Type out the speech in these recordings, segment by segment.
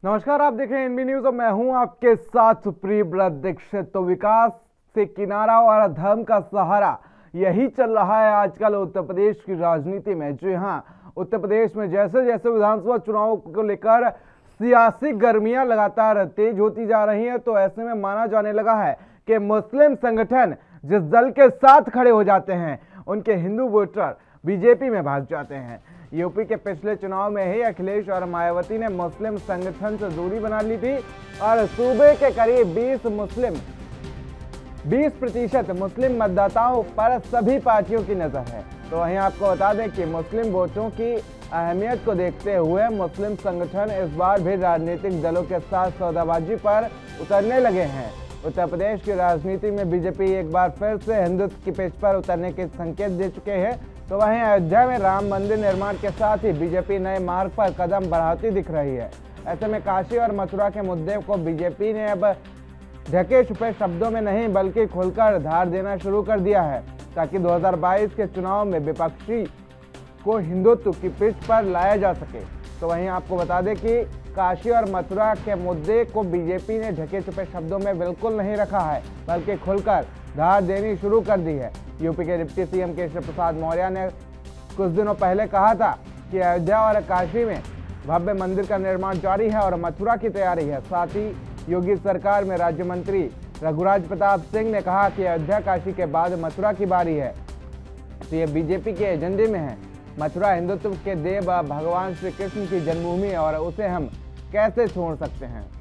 नमस्कार, आप देख रहे हैं एनबी न्यूज और मैं हूं आपके साथ सुप्रीव्रत दीक्षित। तो विकास से किनारा और धर्म का सहारा, यही चल रहा है आजकल उत्तर प्रदेश की राजनीति में। जी हां, उत्तर प्रदेश में जैसे जैसे विधानसभा चुनाव को लेकर सियासी गर्मियां लगातार तेज होती जा रही हैं, तो ऐसे में माना जाने लगा है कि मुस्लिम संगठन जिस दल के साथ खड़े हो जाते हैं, उनके हिंदू वोटर बीजेपी में भाग जाते हैं। यूपी के पिछले चुनाव में ही अखिलेश और मायावती ने मुस्लिम संगठन से दूरी बना ली थी और सूबे के करीब 20% मुस्लिम मतदाताओं पर सभी पार्टियों की नजर है। तो वहीं आपको बता दें कि मुस्लिम वोटों की अहमियत को देखते हुए मुस्लिम संगठन इस बार भी राजनीतिक दलों के साथ सौदाबाजी पर उतरने लगे हैं। उत्तर प्रदेश की राजनीति में बीजेपी एक बार फिर से हिंदुत्व की पिच पर उतरने के संकेत दे चुके हैं। तो वहीं अयोध्या में राम मंदिर निर्माण के साथ ही बीजेपी नए मार्ग पर कदम बढ़ाती दिख रही है। ऐसे में काशी और मथुरा के मुद्दे को बीजेपी ने अब ढके छुपे शब्दों में नहीं बल्कि खुलकर धार देना शुरू कर दिया है, ताकि 2022 के चुनाव में विपक्षी को हिंदुत्व की पिच पर लाया जा सके। तो वहीं आपको बता दें कि काशी और मथुरा के मुद्दे को बीजेपी ने ढके छुपे शब्दों में बिल्कुल नहीं रखा है, बल्कि खुलकर धार देनी शुरू कर दी है। यूपी के डिप्टी सीएम केशव प्रसाद मौर्य ने कुछ दिनों पहले कहा था कि अयोध्या और काशी में भव्य मंदिर का निर्माण जारी है और मथुरा की तैयारी है। साथ ही योगी सरकार में राज्य मंत्री रघुराज प्रताप सिंह ने कहा कि अयोध्या काशी के बाद मथुरा की बारी है। तो ये बीजेपी के एजेंडे में है। मथुरा हिंदुत्व के देव भगवान श्री कृष्ण की जन्मभूमि है और उसे हम कैसे छोड़ सकते हैं।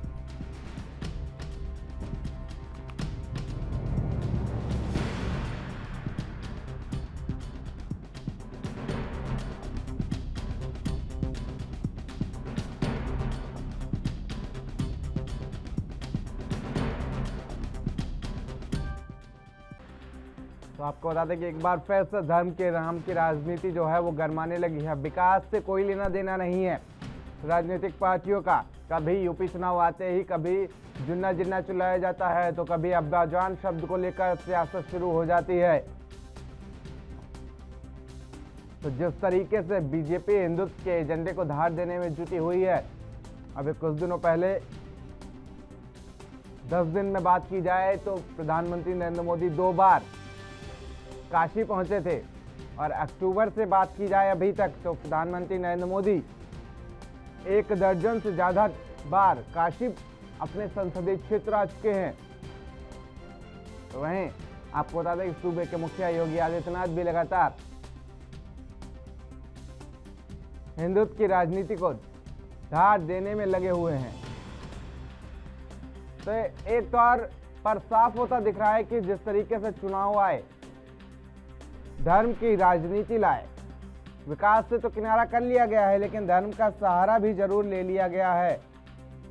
तो आपको बता दें कि एक बार फिर से धर्म के नाम की राजनीति जो है वो गरमाने लगी है। विकास से कोई लेना देना नहीं है राजनीतिक पार्टियों का। कभी यूपी चुनाव आते ही कभी जुन्ना जिन्ना चलाया जाता है, तो कभी अब्बाजान शब्द को लेकर सियासत शुरू हो जाती है। तो जिस तरीके से बीजेपी हिंदुत्व के एजेंडे को धार देने में जुटी हुई है, अभी कुछ दिनों पहले 10 दिन में बात की जाए तो प्रधानमंत्री नरेंद्र मोदी 2 बार काशी पहुंचे थे, और अक्टूबर से बात की जाए अभी तक तो प्रधानमंत्री नरेंद्र मोदी 1 दर्जन से ज्यादा बार काशी अपने संसदीय क्षेत्र आ चुके हैं। तो वहीं आपको बता दें कि सूबे के मुखिया योगी आदित्यनाथ भी लगातार हिंदुत्व की राजनीति को धार देने में लगे हुए हैं। तो एक तौर पर साफ होता दिख रहा है कि जिस तरीके से चुनाव आए, धर्म की राजनीति लाए, विकास से तो किनारा कर लिया गया है, लेकिन धर्म का सहारा भी जरूर ले लिया गया है।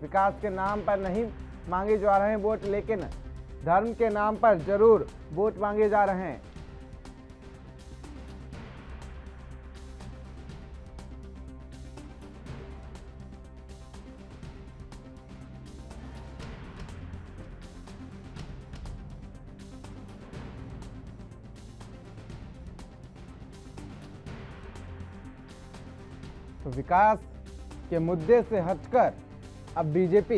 विकास के नाम पर नहीं मांगे जा रहे हैं वोट, लेकिन धर्म के नाम पर जरूर वोट मांगे जा रहे हैं। तो विकास के मुद्दे से हटकर अब बीजेपी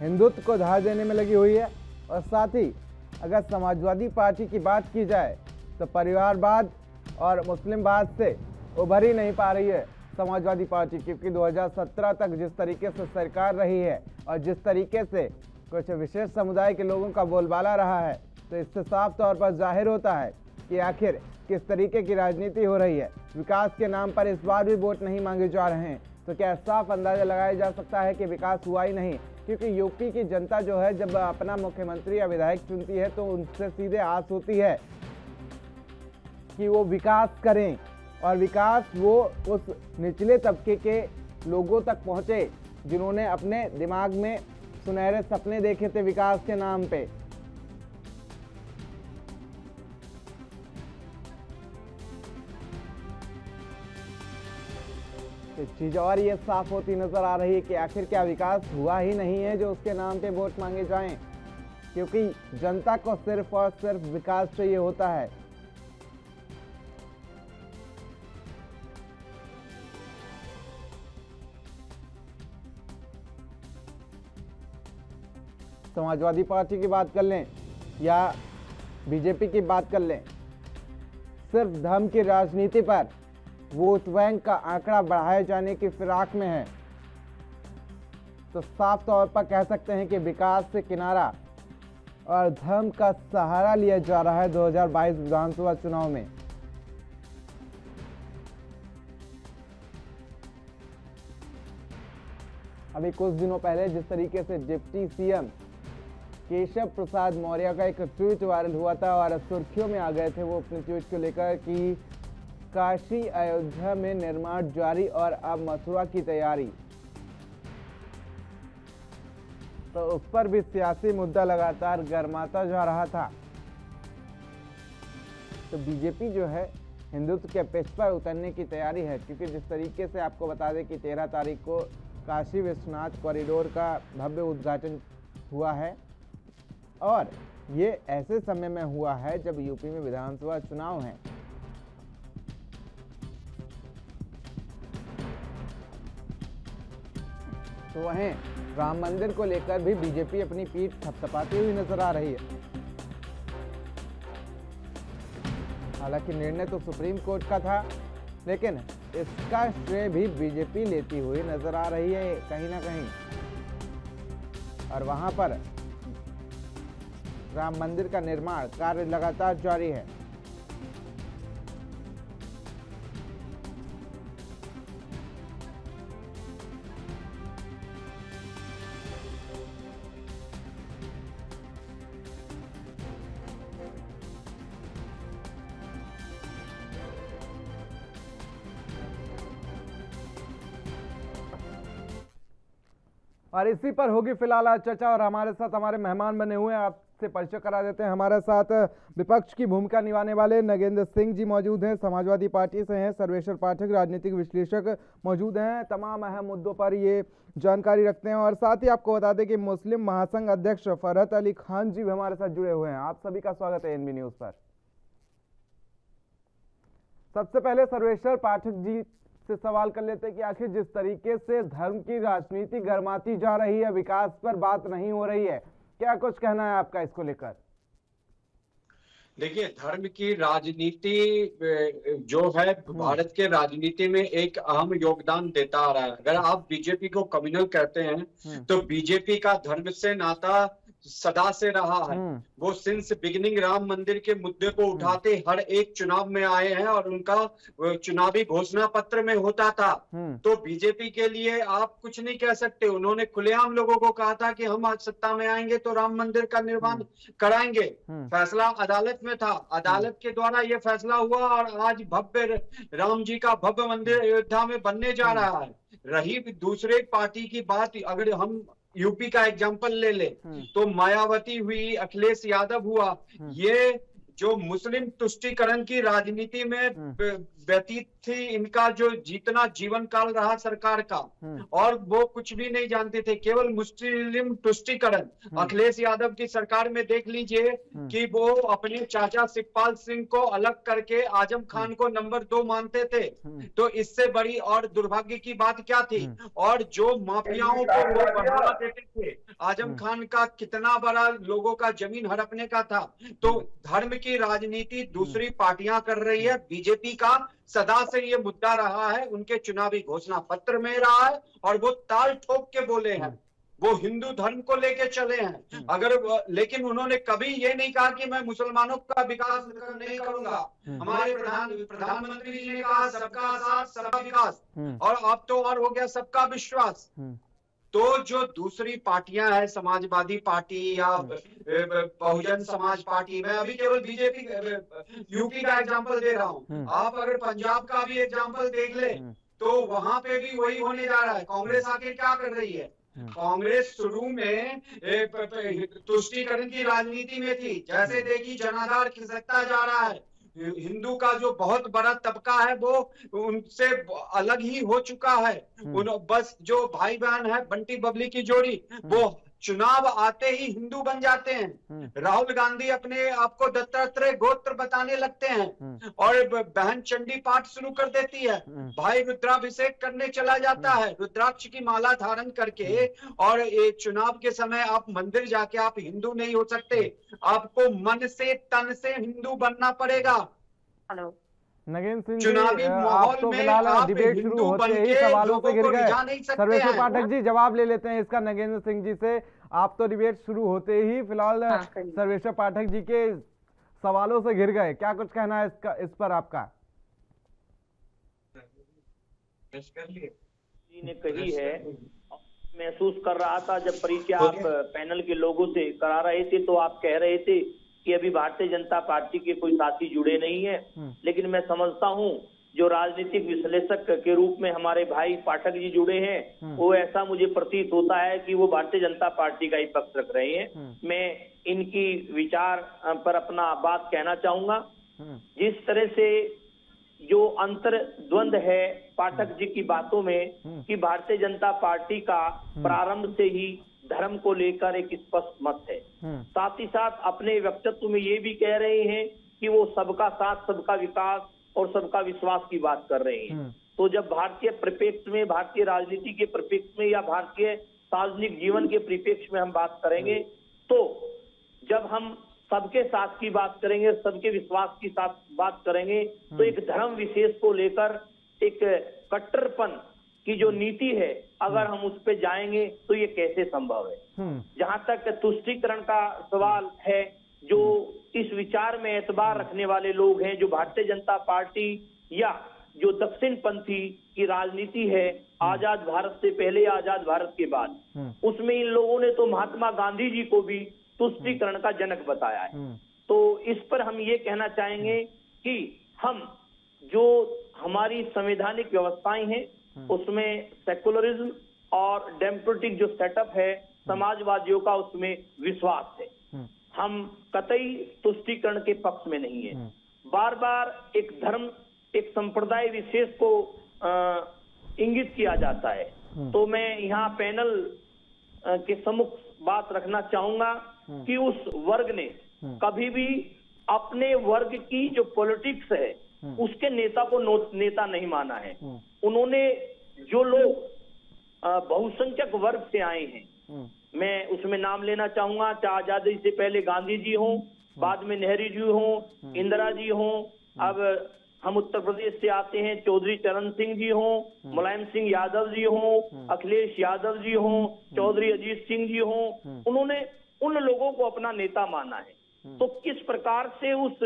हिंदुत्व को धार देने में लगी हुई है। और साथ ही अगर समाजवादी पार्टी की बात की जाए तो परिवारवाद और मुस्लिमवाद से उभर ही नहीं पा रही है समाजवादी पार्टी, क्योंकि 2017 तक जिस तरीके से सरकार रही है और जिस तरीके से कुछ विशेष समुदाय के लोगों का बोलबाला रहा है, तो इससे साफ तौर पर जाहिर होता है कि आखिर किस तरीके की राजनीति हो रही है। विकास के नाम पर इस बार भी वोट नहीं मांगे जा रहे हैं, तो क्या साफ अंदाजा लगाया जा सकता है कि विकास हुआ ही नहीं, क्योंकि यूपी की जनता जो है जब अपना मुख्यमंत्री या विधायक चुनती है तो उनसे सीधे आस होती है कि वो विकास करें, और विकास वो उस निचले तबके के लोगों तक पहुंचे जिन्होंने अपने दिमाग में सुनहरे सपने देखे थे विकास के नाम पे। तो चीज और ये साफ होती नजर आ रही है कि आखिर क्या विकास हुआ ही नहीं है जो उसके नाम पे वोट मांगे जाएं, क्योंकि जनता को सिर्फ और सिर्फ विकास चाहिए होता है। समाजवादी पार्टी की बात कर लें या बीजेपी की बात कर लें, सिर्फ धर्म की राजनीति पर वोट बैंक का आंकड़ा बढ़ाए जाने की फिराक में है, तो साफ तौर पर कह सकते हैं कि विकास से किनारा और धर्म का सहारा लिया जा रहा है 2022 विधानसभा चुनाव में। अभी कुछ दिनों पहले जिस तरीके से डिप्टी सीएम केशव प्रसाद मौर्य का एक ट्वीट वायरल हुआ था और सुर्खियों में आ गए थे वो अपने ट्वीट को लेकर कि काशी अयोध्या में निर्माण जारी और अब मथुरा की तैयारी, तो उस पर भी सियासी मुद्दा लगातार गर्माता जा रहा था। तो बीजेपी जो है हिंदुत्व के पिच पर उतरने की तैयारी है, क्योंकि जिस तरीके से आपको बता दें कि 13 तारीख को काशी विश्वनाथ कॉरिडोर का भव्य उद्घाटन हुआ है और ये ऐसे समय में हुआ है जब यूपी में विधानसभा चुनाव है। तो वहीं राम मंदिर को लेकर भी बीजेपी अपनी पीठ थपथपाती हुई नजर आ रही है। हालांकि निर्णय तो सुप्रीम कोर्ट का था, लेकिन इसका श्रेय भी बीजेपी लेती हुई नजर आ रही है कहीं ना कहीं, और वहां पर राम मंदिर का निर्माण कार्य लगातार जारी है। और इसी पर होगी फिलहाल आज चर्चा, और हमारे साथ हमारे मेहमान बने हुए हैं, आपसे परिचय करा देते हैं। हमारे साथ विपक्ष की भूमिका निभाने वाले नगेंद्र सिंह जी मौजूद हैं, समाजवादी पार्टी से हैं। सर्वेश्वर पाठक राजनीतिक विश्लेषक मौजूद हैं, तमाम अहम मुद्दों पर ये जानकारी रखते हैं। और साथ ही आपको बता दें कि मुस्लिम महासंघ अध्यक्ष फरहत अली खान जी भी हमारे साथ जुड़े हुए हैं। आप सभी का स्वागत है एनबी न्यूज पर। सबसे पहले सर्वेश्वर पाठक जी से सवाल कर लेते हैं कि आखिर जिस तरीके से धर्म की राजनीति गर्माती जा रही है, विकास पर बात नहीं हो रही है, क्या कुछ कहना है आपका इसको लेकर? देखिए, धर्म की राजनीति जो है भारत के राजनीति में एक अहम योगदान देता आ रहा है। अगर आप बीजेपी को कम्युनल कहते हैं तो बीजेपी का धर्म से नाता सदा से रहा है। वो सिंस बिगिनिंग राम मंदिर के मुद्दे को उठाते हर एक चुनाव में आए हैं और उनका चुनावी घोषणा पत्र में होता था। तो बीजेपी के लिए आप कुछ नहीं कह सकते। उन्होंने खुलेआम लोगों को कहा था कि हम आज सत्ता में आएंगे तो राम मंदिर का निर्माण कराएंगे। फैसला अदालत में था, अदालत के द्वारा ये फैसला हुआ और आज भव्य राम जी का भव्य मंदिर अयोध्या में बनने जा रहा है। रही दूसरे पार्टी की बात, अगर हम यूपी का एग्जाम्पल ले ले तो मायावती हुई, अखिलेश यादव हुआ, ये जो मुस्लिम तुष्टीकरण की राजनीति में व्यतीत थी, इनका जो जितना जीवन काल रहा सरकार का, और वो कुछ भी नहीं जानते थे, केवल मुस्लिम तुष्टीकरण। अखिलेश यादव की सरकार में देख लीजिए कि वो अपने चाचा शिवपाल सिंह को अलग करके आजम खान को नंबर 2 मानते थे। तो इससे बड़ी और दुर्भाग्य की बात क्या थी? और जो माफियाओं को वो बढ़ावा देते थे, आजम खान का कितना बड़ा लोगों का जमीन हड़पने का था। तो धर्म की राजनीति दूसरी पार्टियां कर रही है, बीजेपी का सदा से ये मुद्दा रहा है, उनके चुनावी घोषणा पत्र में रहा है और वो ताल ठोक के बोले हैं, वो हिंदू धर्म को लेके चले हैं। लेकिन उन्होंने कभी ये नहीं कहा कि मैं मुसलमानों का विकास नहीं करूंगा। हमारे प्रधानमंत्री जी ने कहा सबका साथ सबका विकास, और अब तो और हो गया सबका विश्वास। तो जो दूसरी पार्टियां हैं, समाजवादी पार्टी या बहुजन समाज पार्टी, मैं अभी केवल बीजेपी यूपी का एग्जांपल दे रहा हूं, आप अगर पंजाब का भी एग्जांपल देख ले तो वहां पे भी वही होने जा रहा है। कांग्रेस आके क्या कर रही है? कांग्रेस शुरू में तुष्टीकरण की राजनीति में थी, जैसे देखिए जनाधार खिसकता जा रहा है, हिंदू का जो बहुत बड़ा तबका है वो उनसे अलग ही हो चुका है। बस जो भाई बहन है, बंटी बबली की जोड़ी, वो चुनाव आते ही हिंदू बन जाते हैं। राहुल गांधी अपने आप को दत्तात्रेय गोत्र बताने लगते हैं और बहन चंडी पाठ शुरू कर देती है। भाई रुद्राभिषेक करने चला जाता है रुद्राक्ष की माला धारण करके। और ये चुनाव के समय आप मंदिर जाके आप हिंदू नहीं हो सकते, आपको मन से तन से हिंदू बनना पड़ेगा। हेलो नगेंद्र सिंह जी, चुनावी आप माहौल तो में फिलहाल आप डिबेट शुरू हिंदू होते बन ही के सवालों से लोगों घिर को गए। रिझा नहीं सकते सर्वेश्वर हैं। पाठक जी जवाब ले लेते हैं इसका नगेंद्र सिंह जी से। आप तो डिबेट शुरू होते ही फिलहाल सर्वेश्वर पाठक जी के सवालों से घिर गए, क्या कुछ कहना है इस पर आपका? जी ने कही है, महसूस कर रहा था जब परिचय आप पैनल के लोगों से करा रहे थे तो आप कह रहे थे कि अभी भारतीय जनता पार्टी के कोई साथी जुड़े नहीं है, लेकिन मैं समझता हूं जो राजनीतिक विश्लेषक के रूप में हमारे भाई पाठक जी जुड़े हैं, वो ऐसा मुझे प्रतीत होता है कि वो भारतीय जनता पार्टी का ही पक्ष रख रहे हैं। मैं इनकी विचार पर अपना बात कहना चाहूंगा। जिस तरह से जो अंतर द्वंद है पाठक जी की बातों में कि भारतीय जनता पार्टी का प्रारंभ से ही धर्म को लेकर एक स्पष्ट मत है, साथ ही साथ अपने व्यक्तित्व में ये भी कह रहे हैं कि वो सबका साथ, सबका विकास और सबका विश्वास की बात कर रहे हैं। तो जब भारतीय परिप्रेक्ष्य में, भारतीय राजनीति के परिप्रेक्ष्य में या भारतीय सार्वजनिक जीवन के परिप्रेक्ष्य में हम बात करेंगे, तो जब हम सबके साथ की बात करेंगे, सबके विश्वास की साथ बात करेंगे, तो एक धर्म विशेष को लेकर एक कट्टरपन की जो नीति है, अगर हम उस पे जाएंगे तो ये कैसे संभव है। जहां तक तुष्टीकरण का सवाल है, जो इस विचार में एतबार रखने वाले लोग हैं, जो भारतीय जनता पार्टी या जो दक्षिण पंथी की राजनीति है आजाद भारत से पहले, आजाद भारत के बाद, उसमें इन लोगों ने तो महात्मा गांधी जी को भी तुष्टीकरण का जनक बताया है। तो इस पर हम ये कहना चाहेंगे कि हम जो हमारी संवैधानिक व्यवस्थाएं हैं उसमें सेकुलरिज्म और डेमोक्रेटिक जो सेटअप है समाजवादियों का, उसमें विश्वास है। हम कतई तुष्टीकरण के पक्ष में नहीं है। बार बार एक धर्म, एक संप्रदाय विशेष को इंगित किया जाता है। तो मैं यहाँ पैनल के सम्मुख बात रखना चाहूंगा कि उस वर्ग ने कभी भी अपने वर्ग की जो पॉलिटिक्स है उसके नेता को नेता नहीं माना है। उन्होंने जो लोग बहुसंख्यक वर्ग से आए हैं, मैं उसमें नाम लेना चाहूंगा, चाहे आजादी से पहले गांधी जी हों, बाद में नेहरू जी हों, इंदिरा जी हों, अब हम उत्तर प्रदेश से आते हैं चौधरी चरण सिंह जी हों, मुलायम सिंह यादव जी हों, अखिलेश यादव जी हों, चौधरी अजीत सिंह जी हों, उन्होंने उन लोगों को अपना नेता माना है। तो किस प्रकार से उस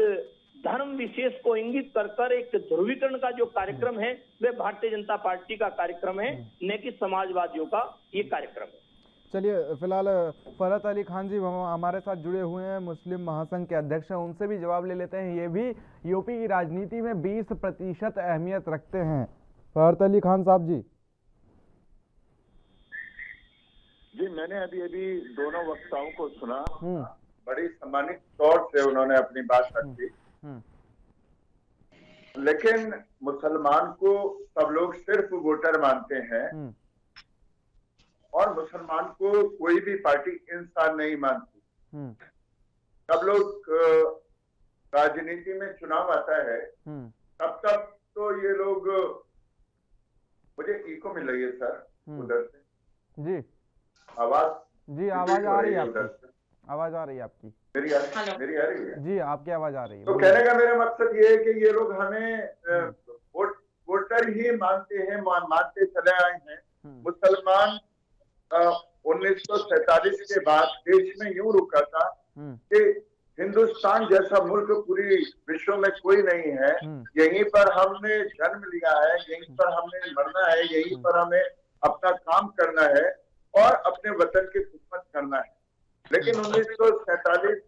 धर्म विशेष को इंगित कर एक ध्रुवीकरण का जो कार्यक्रम है वह भारतीय जनता पार्टी का कार्यक्रम है, न कि समाजवादियों का ये कार्यक्रम है। चलिए फिलहाल फरहत अली खान जी हमारे साथ जुड़े हुए हैं, मुस्लिम महासंघ के अध्यक्ष हैं, उनसे भी जवाब ले लेते हैं। ये भी यूपी की राजनीति में 20% अहमियत रखते हैं। फरहत अली खान साहब जी। जी, मैंने अभी दोनों वक्ताओं को सुना, बड़ी सम्मानित तौर से उन्होंने अपनी बात रखी, लेकिन मुसलमान को सब लोग सिर्फ वोटर मानते हैं और मुसलमान को कोई भी पार्टी इंसान नहीं मानती। सब लोग राजनीति में चुनाव आता है तब तक तो ये लोग, मुझे इको मिल रही है सर उधर से जी, आवाज जी आवाज आ रही है आपकी, आवाज आ रही है आपकी, मेरी आ रही है जी, आपकी आवाज आ रही है। तो कहने का मेरा मकसद ये है कि ये लोग हमें वोटर ही मानते हैं, मानते चले आए हैं। मुसलमान 1947 के बाद देश में यूं रुका था कि हिंदुस्तान जैसा मुल्क पूरी विश्व में कोई नहीं है, यहीं पर हमने जन्म लिया है, यहीं पर हमने मरना है, यहीं पर हमें अपना काम करना है और अपने वतन की खिदमत करना है। लेकिन 1947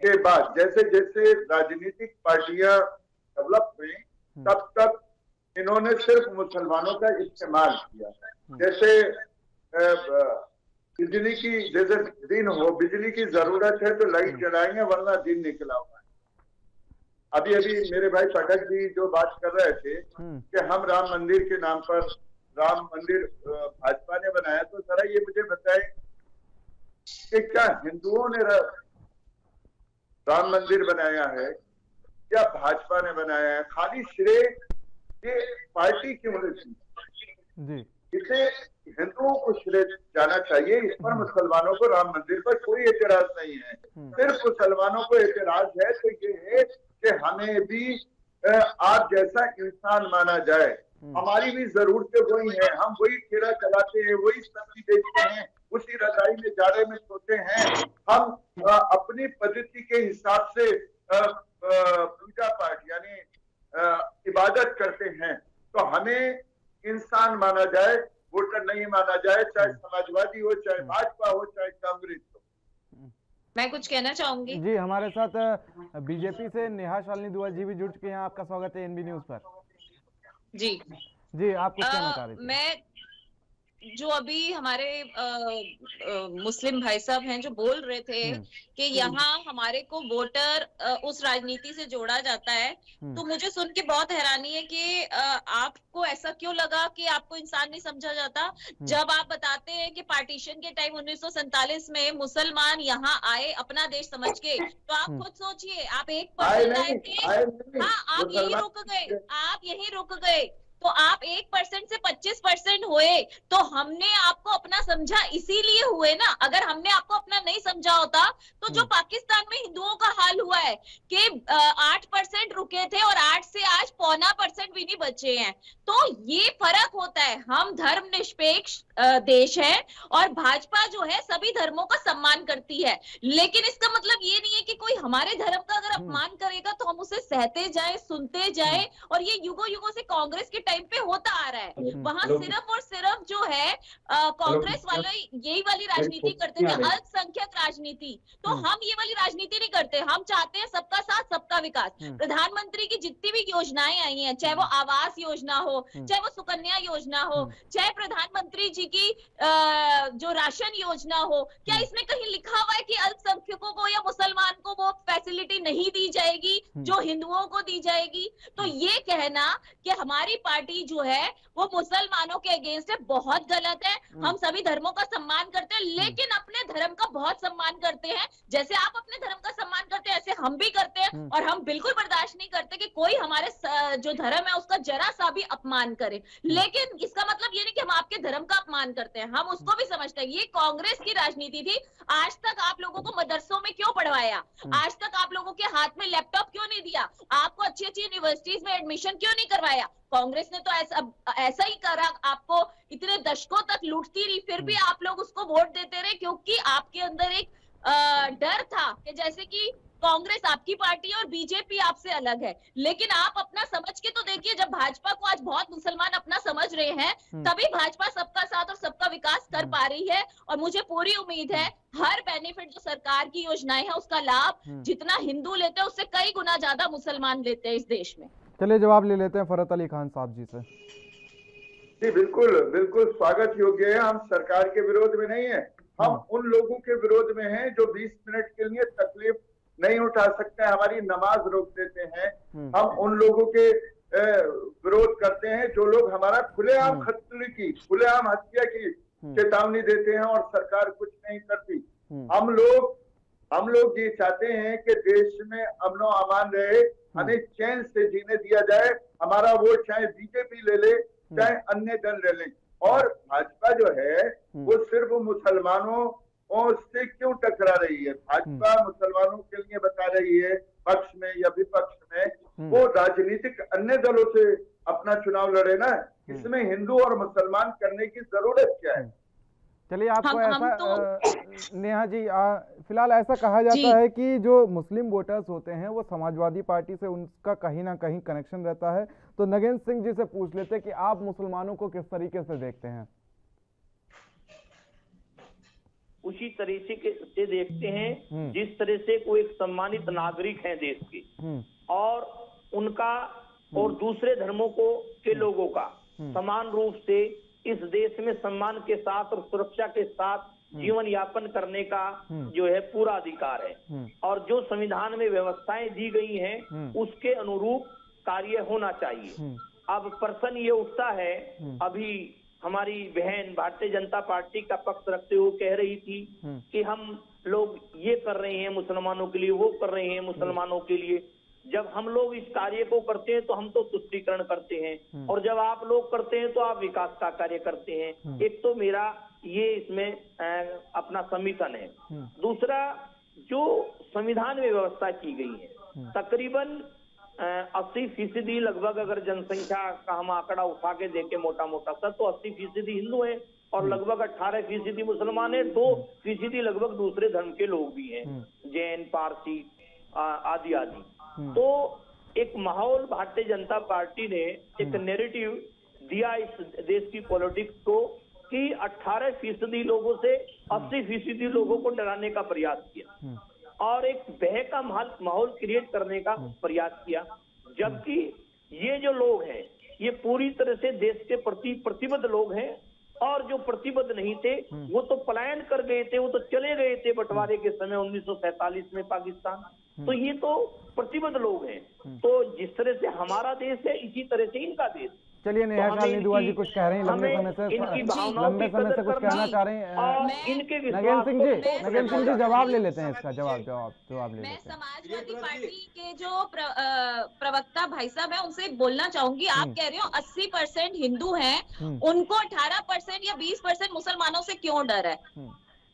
के बाद जैसे जैसे राजनीतिक पार्टियां डेवलप हुई, तब तक इन्होंने सिर्फ मुसलमानों का इस्तेमाल किया। जैसे बिजली की, जैसे दिन हो, बिजली की जरूरत है तो लाइट जलाएंगे वरना दिन निकला हुआ है। अभी मेरे भाई पाठक जी जो बात कर रहे थे कि हम राम मंदिर के नाम पर, राम मंदिर भाजपा ने बनाया, तो जरा ये मुझे बताएं कि क्या हिंदुओं ने राम मंदिर बनाया है या भाजपा ने बनाया है, खाली श्रेय ये पार्टी की होनी चाहिए। इसे हिंदुओं को श्रेय जाना चाहिए। इस पर मुसलमानों को राम मंदिर पर कोई एतराज नहीं है। सिर्फ मुसलमानों को एतराज है तो ये है कि हमें भी आप जैसा इंसान माना जाए। हमारी भी जरूरतें वही है, हम वही ठेला चलाते हैं, वही सब्जी बेचते हैं, उसी रजाई में जाड़े में सोते हैं। हम अपनी पद्धति के हिसाब से पूजा पाठ यानी इबादत करते हैं। तो हमें इंसान माना जाए, वोटर नहीं माना जाए, चाहे समाजवादी हो, चाहे भाजपा हो, चाहे कांग्रेस हो। मैं कुछ कहना चाहूंगी। जी, हमारे साथ बीजेपी से नेहा शालिनी दुआ जी भी जुड़ चुके हैं। आपका स्वागत है एनबी न्यूज पर। जी जी, आप कुछ कहना चाह रहे थे? मैं जो अभी हमारे मुस्लिम भाई साहब हैं जो बोल रहे थे कि यहाँ हमारे को वोटर उस राजनीति से जोड़ा जाता है, तो मुझे सुन के बहुत हैरानी है कि आपको ऐसा क्यों लगा कि आपको इंसान नहीं समझा जाता। जब आप बताते हैं कि पार्टीशन के टाइम 1947 में मुसलमान यहाँ आए अपना देश समझ के, तो आप खुद सोचिए, आप 1% आए थे। हाँ, आप यही रुक गए, आप यही रुक गए। तो आप 1% से 25% हुए, तो हमने आपको अपना समझा इसीलिए हुए ना। अगर हमने आपको अपना नहीं समझा होता तो जो पाकिस्तान में हिंदुओं का हाल हुआ है कि 8% रुके थे और 8 से आज 0.25% भी नहीं बचे हैं, तो ये फर्क होता है। हम धर्मनिरपेक्ष देश है और भाजपा जो है सभी धर्मों का सम्मान करती है, लेकिन इसका मतलब ये नहीं है कि कोई हमारे धर्म का अगर अपमान करेगा तो हम उसे सहते जाए, सुनते जाए। और ये युगों युगों से कांग्रेस के टाइम पे होता आ रहा है। वहां सिर्फ और सिर्फ जो है कांग्रेस वाले यही वाली राजनीति करते थे, अल्पसंख्यक राजनीति। तो हम ये वाली राजनीति नहीं करते। हम चाहते हैं सबका साथ सबका विकास। प्रधानमंत्री की जितनी भी योजनाएं आई हैं, चाहे वो आवास योजना हो, चाहे वो सुकन्या योजना हो, चाहे प्रधानमंत्री जी की जो राशन योजना हो, क्या इसमें कहीं लिखा हुआ है कि अल्पसंख्यकों को या मुसलमान को वो फैसिलिटी नहीं दी जाएगी जो हिंदुओं को दी जाएगी? तो ये कहना कि हमारी पार्टी जो है वो मुसलमानों के अगेंस्ट है, बहुत गलत है। हम सभी धर्मों का सम्मान करते हैं, लेकिन अपने धर्म का बहुत सम्मान करते हैं। जैसे आप अपने धर्म का सम्मान करते हैं, ऐसे हम भी करते हैं। और हम बिल्कुल बर्दाश्त नहीं करते कि कोई हमारे जो धर्म है उसका जरा सा भी अपमान करे। लेकिन इसका मतलब ये नहीं कि हम आपके धर्म का अपमान करते हैं, हम उसको भी समझते हैं। ये कांग्रेस की राजनीति थी। आज तक आप लोगों को मदरसों में क्यों पढ़वाया? आज तक आप लोगों के हाथ में लैपटॉप क्यों नहीं दिया? आपको अच्छी अच्छी यूनिवर्सिटीज में एडमिशन क्यों नहीं करवाया? कांग्रेस ने तो ऐसा ही करा, आपको इतने दशकों तक लूटती रही, फिर भी आप लोग उसको वोट देते रहे, क्योंकि आपके अंदर एक डर था कि जैसे कि कांग्रेस आपकी पार्टी है और बीजेपी आपसे अलग है। लेकिन आप अपना समझ के तो देखिए, जब भाजपा को आज बहुत मुसलमान अपना समझ रहे हैं, तभी भाजपा सबका साथ और सबका विकास कर पा रही है। और मुझे पूरी उम्मीद है हर बेनिफिट जो सरकार की योजनाएं हैं उसका लाभ जितना हिंदू लेते हैं उससे कई गुना ज्यादा मुसलमान लेते हैं इस देश में। चलिए जवाब ले लेते हैं फरहत अली खान साहब जी से। जी बिल्कुल बिल्कुल स्वागत योग्य है। हम सरकार के विरोध में नहीं है, हम उन लोगों के विरोध में हैं जो 20 मिनट के लिए तकलीफ नहीं उठा सकते, हमारी नमाज रोक देते हैं। हम उन लोगों के विरोध करते हैं जो लोग हमारा खुलेआम कत्ल की, खुलेआम हत्या की चेतावनी देते हैं और सरकार कुछ नहीं करती। हम लोग ये चाहते हैं कि देश में अमनो अमान रहे, हमें चैन से जीने दिया जाए। हमारा वोट चाहे बीजेपी ले ले, चाहे अन्य दल ले ले। और भाजपा जो है वो सिर्फ मुसलमानों से क्यों टकरा रही है? भाजपा मुसलमानों के लिए बता रही है पक्ष में या विपक्ष में, वो राजनीतिक अन्य दलों से अपना चुनाव लड़े ना। इसमें हिंदू और मुसलमान करने की जरूरत क्या है? चलिए आपको ऐसा नेहा जी, फिलहाल ऐसा कहा जाता है कि जो मुस्लिम वोटर्स होते हैं वो समाजवादी पार्टी से उनका कहीं ना कहीं कनेक्शन रहता है। तो नगेंद्र सिंह जी से पूछ लेते हैं कि आप मुसलमानों को किस तरीके से देखते हैं? उसी तरीके से देखते हैं जिस तरह से कोई एक सम्मानित नागरिक है देश के, और उनका और दूसरे धर्मों के लोगों का समान रूप से इस देश में सम्मान के साथ और सुरक्षा के साथ जीवन यापन करने का जो है पूरा अधिकार है। और जो संविधान में व्यवस्थाएं दी गई हैं उसके अनुरूप कार्य होना चाहिए। अब प्रश्न ये उठता है, अभी हमारी बहन भारतीय जनता पार्टी का पक्ष रखते हुए कह रही थी कि हम लोग ये कर रहे हैं मुसलमानों के लिए, वो कर रहे हैं मुसलमानों के लिए। जब हम लोग इस कार्य को करते हैं तो हम तो तुष्टीकरण करते हैं, और जब आप लोग करते हैं तो आप विकास का कार्य करते हैं। एक तो मेरा ये इसमें अपना समीकरण है। दूसरा, जो संविधान में व्यवस्था की गई है, तकरीबन 80% लगभग, अगर जनसंख्या का हम आंकड़ा उठा के देखें मोटा मोटा सा, तो 80% हिंदू हैं और लगभग 18% मुसलमान है, 2% लगभग दूसरे धर्म के लोग भी हैं, जैन, पारसी आदि आदि। तो एक माहौल भारतीय जनता पार्टी ने एक नैरेटिव दिया इस देश की पॉलिटिक्स को कि 18% लोगों से 80% लोगों को डराने का प्रयास किया और एक भय का माहौल क्रिएट करने का प्रयास किया। जबकि ये जो लोग हैं ये पूरी तरह से देश के प्रति प्रतिबद्ध लोग हैं, और जो प्रतिबद्ध नहीं थे वो तो पलायन कर गए थे, वो तो चले गए थे बंटवारे के समय 1947 में पाकिस्तान। तो ये तो प्रतिबद्ध लोग हैं। तो जिस तरह से हमारा देश है, इसी तरह से इनका देश। चलिए नेहा शालिनी दुआ जी कुछ कह रहे हैं, लंबे समय से कुछ कहना चाह रहे हैं। नगेन सिंह जी जवाब ले लेते हैं इसका, जवाब ले लेते हैं। समाजवादी पार्टी के जो प्रवक्ता भाई साहब है उनसे बोलना चाहूंगी, आप कह रहे हो 80% हिंदू हैं, उनको 18% या 20% मुसलमानों से क्यों डर है?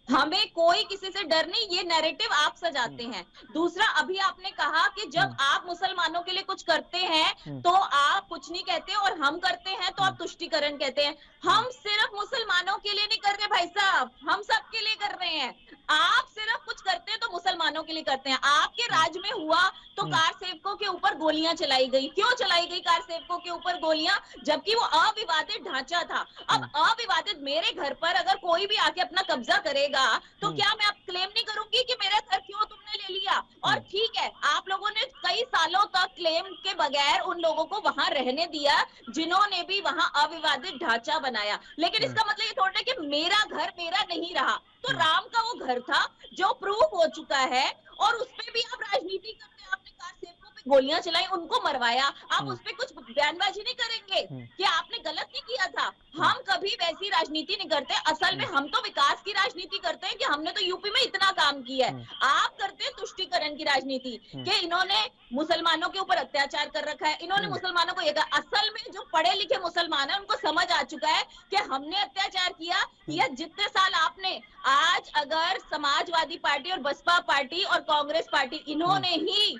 हमें कोई किसी से डर नहीं, ये नैरेटिव आप सजाते हैं। दूसरा, अभी आपने कहा कि जब आप मुसलमानों के लिए कुछ करते हैं तो आप कुछ नहीं कहते, और हम करते हैं तो आप तुष्टीकरण कहते हैं। हम सिर्फ मुसलमानों के लिए नहीं कर रहे भाई साहब, हम सबके लिए कर रहे हैं। आप सिर्फ कुछ करते हैं तो मुसलमानों के लिए करते हैं। आपके राज्य में हुआ तो कार सेवकों के ऊपर गोलियां चलाई गई। क्यों चलाई गई कार सेवकों के ऊपर गोलियां? जबकि वो अविवादित ढांचा था। अब अविवादित मेरे घर पर अगर कोई भी आके अपना कब्जा करेगा तो क्या मैं अब क्लेम नहीं करूंगी कि मेरा घर क्यों तुमने ले लिया? और ठीक है, आप लोगों ने कई सालों तक क्लेम के बगैर उन लोगों को वहां रहने दिया जिन्होंने भी वहां अविवादित ढांचा बनाया, लेकिन इसका मतलब ये थोड़ा कि मेरा घर मेरा नहीं रहा। तो राम का वो घर था जो प्रूफ हो चुका है, और उसपे भी आप राजनीति करते हैं। आपने कार सेवकों पे गोलियां चलाई, उनको मरवाया, आप उस पे कुछ बयानबाजी नहीं करेंगे कि आपने गलत नहीं किया था? हम कभी वैसी राजनीति नहीं करते। असल में हम तो विकास की राजनीति करते हैं कि हमने तो यूपी में इतना काम किया है। आप करते हैं तुष्टीकरण की राजनीति कि इन्होंने मुसलमानों के ऊपर अत्याचार कर रखा है, इन्होंने मुसलमानों को ये कहा। असल में जो पढ़े लिखे मुसलमान है उनको समझ आ चुका है कि हमने अत्याचार किया, या जितने साल आपने, आज अगर समाजवादी पार्टी और बसपा पार्टी और कांग्रेस पार्टी इन्होंने ही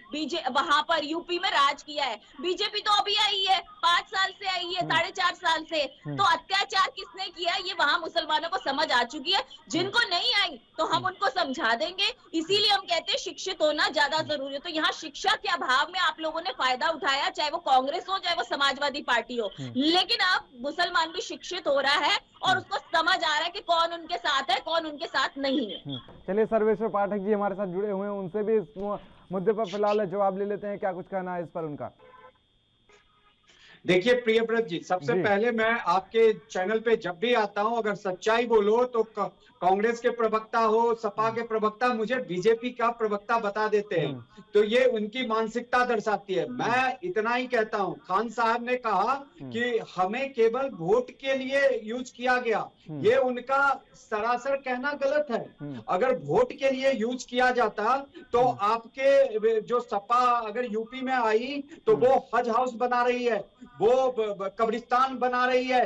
वहां पर यूपी में राज किया है। बीजेपी तो अभी आई है, 5 साल से आई है, 4.5 साल से। तो अत्याचार किसने किया ये वहां मुसलमानों को समझ आ चुकी है। जिनको नहीं आई तो हम उनको समझा देंगे। इसीलिए हम कहते हैं शिक्षित होना ज्यादा जरूरी है। तो यहाँ शिक्षा के अभाव में आप लोगों ने फायदा उठाया, चाहे वो कांग्रेस हो चाहे वो समाजवादी पार्टी हो। लेकिन अब मुसलमान भी शिक्षित हो रहा है और उसको समझ आ रहा है कि कौन उनके साथ है, कौन उनके साथ नहीं है। चलिए सर्वेश्वर पाठक जी हमारे साथ जुड़े हुए हैं, उनसे भी इस मुद्दे पर फिलहाल जवाब ले लेते हैं। क्या कुछ कहना है इस पर उनका? देखिए प्रियव्रत जी, सबसे पहले मैं आपके चैनल पे जब भी आता हूं, अगर सच्चाई बोलो तो कांग्रेस के प्रवक्ता हो, सपा के प्रवक्ता मुझे बीजेपी का प्रवक्ता बता देते हैं। तो ये उनकी मानसिकता दर्शाती है। मैं इतना ही कहता हूं, खान साहब ने कहा कि हमें केवल वोट के लिए यूज किया गया, ये उनका सरासर कहना गलत है। अगर वोट के लिए यूज किया जाता तो आपके जो सपा अगर यूपी में आई तो वो हज हाउस बना रही है, वो कब्रिस्तान बना रही है,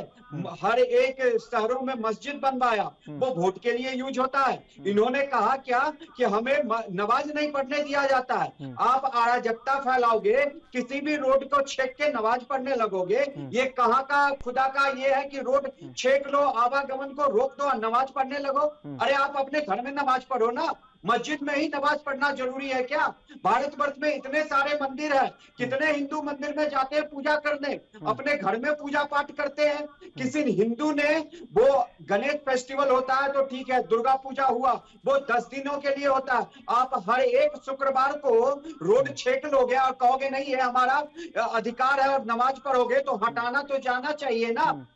हर एक शहरों में मस्जिद बनवाया, वो वोट के लिए यूज होता है। इन्होंने कहा क्या कि हमें नमाज नहीं पढ़ने दिया जाता है। आप अराजकता फैलाओगे, किसी भी रोड को छेक के नमाज पढ़ने लगोगे, ये कहाँ का खुदा का ये है कि रोड छेक लो, आवागमन को रोक दो, नमाज पढ़ने लगो? अरे आप अपने घर में नमाज पढ़ो ना, मस्जिद में ही नमाज पढ़ना जरूरी है क्या? भारतवर्ष में इतने सारे मंदिर है, कितने हिंदू मंदिर में जाते हैं पूजा करने, अपने घर में पूजा पाठ करते हैं। किसी हिंदू ने वो गणेश फेस्टिवल होता है तो ठीक है, दुर्गा पूजा हुआ वो 10 दिनों के लिए होता है। आप हर एक शुक्रवार को रोड छेक लोगे और कहोगे नहीं है हमारा अधिकार है और नमाज पढ़ोगे, तो हटाना तो जाना चाहिए ना।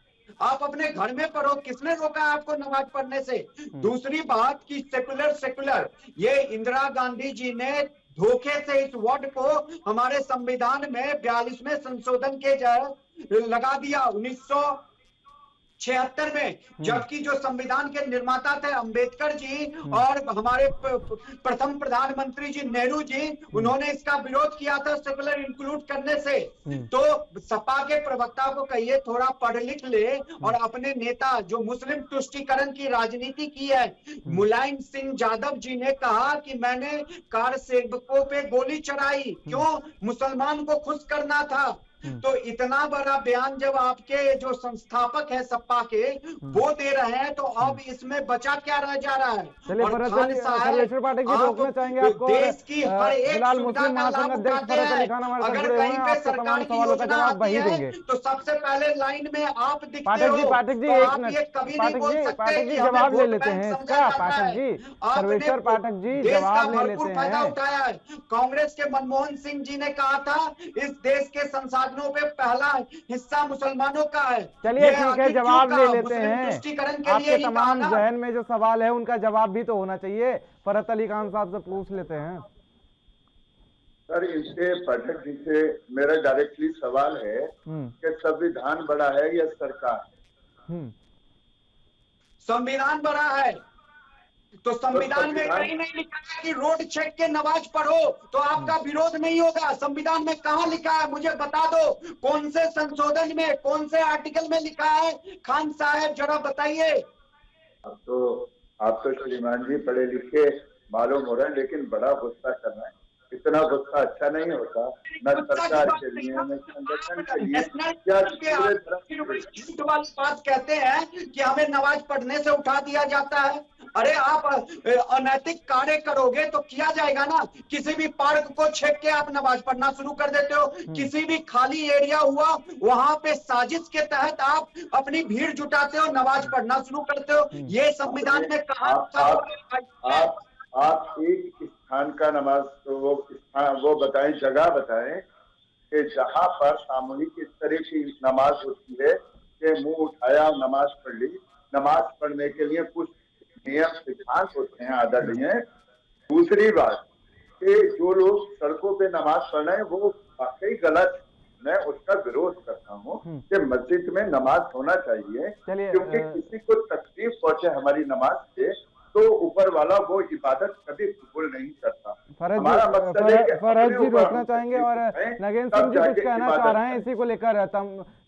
आप अपने घर में पढ़ो, किसने रोका आपको नमाज पढ़ने से? दूसरी बात कि सेकुलर, ये इंदिरा गांधी जी ने धोखे से इस वर्ड को हमारे संविधान में 42वें संशोधन के लगा दिया। 76 में, जबकि जो संविधान के निर्माता थे अंबेडकर जी और हमारे प्रथम प्रधानमंत्री जी नेहरू जी, उन्होंने इसका विरोध किया था सेकुलर इंक्लूड करने से। तो सपा के प्रवक्ता को कहिए थोड़ा पढ़ लिख ले और अपने नेता जो मुस्लिम तुष्टीकरण की राजनीति की है, मुलायम सिंह यादव जी ने कहा कि मैंने कार सेवकों पे गोली चढ़ाई, क्यों? मुसलमान को खुश करना था। तो इतना बड़ा बयान जब आपके जो संस्थापक है सपा के वो दे रहे हैं, तो अब इसमें बचा क्या रह जा रहा है? और खान साहब पाठक जी रोकना चाहेंगे आपको, देश की हर एक सुविधा का लाभ उठाते हैं। अगर कहीं पे सरकार की योजना आती है तो सबसे पहले लाइन में आप दिखते हो। पाठक जी तो आप ये कभी नहीं बोल सकते कि जवाब ले लेते हैं इसका। पाठक जी, सर्वेश्वर पाठक जी जवाब ले लेते हैं। फायदा उठाया है। कांग्रेस के मनमोहन सिंह जी ने कहा था इस देश के संसाधनों पे पहला हिस्सा मुसलमानों का है। चलिए ठीक है, जवाब ले लेते हैं। तुष्टीकरण के आपके लिए तमाम जहन में जो सवाल है उनका जवाब भी तो होना चाहिए। फरहत अली खान साहब से पूछ लेते हैं। सर, इससे पाठक जी से मेरा डायरेक्टली सवाल है कि संविधान बड़ा है या सरकार? संविधान बड़ा है। तो संविधान में कहीं नहीं लिखा है कि रोड चेक के नमाज पढ़ो तो आपका विरोध नहीं होगा। संविधान में कहाँ लिखा है मुझे बता दो, कौन से संशोधन में, कौन से आर्टिकल में लिखा है? खान साहब जरा बताइए। अब तो आप तो श्रीमान जी पढ़े लिखे मालूम हो रहे हैं, लेकिन बड़ा गुस्सा कर रहे हैं। इतना गुस्सा अच्छा नहीं होता, न सरकार के लिए न संगठन के लिए। झूठ वाली बात कहते हैं कि हमें नमाज पढ़ने से उठा दिया जाता है। अरे आप अनैतिक कार्य करोगे तो किया जाएगा ना। किसी भी पार्क को छेक के आप नमाज पढ़ना शुरू कर देते हो। किसी भी खाली एरिया हुआ वहां पे साजिश के तहत आप अपनी भीड़ जुटाते हो, नमाज पढ़ना शुरू करते हो। ये संविधान में कहा आप एक स्थान का नमाज तो वो बताएं, जगह बताएं कि जहां पर सामूहिक इस तरह की नमाज होती है कि मुंह उठाया नमाज पढ़ ली। नमाज पढ़ने के लिए कुछ नियम सिद्धांत होते हैं आदरणीय। दूसरी बात कि जो लोग सड़कों पे नमाज पढ़ रहे हैं वो वाकई गलत, मैं उसका विरोध करता हूँ कि मस्जिद में नमाज होना चाहिए, क्योंकि किसी को तकलीफ पहुंचे हमारी नमाज से तो ऊपर वाला वो इबादत कभी कबूल नहीं करता। हमारा मकसद है कि फरहत जी रोकना चाहेंगे और नगेंद्र सिंह जी कुछ कहना चाह रहे हैं इसी को लेकर।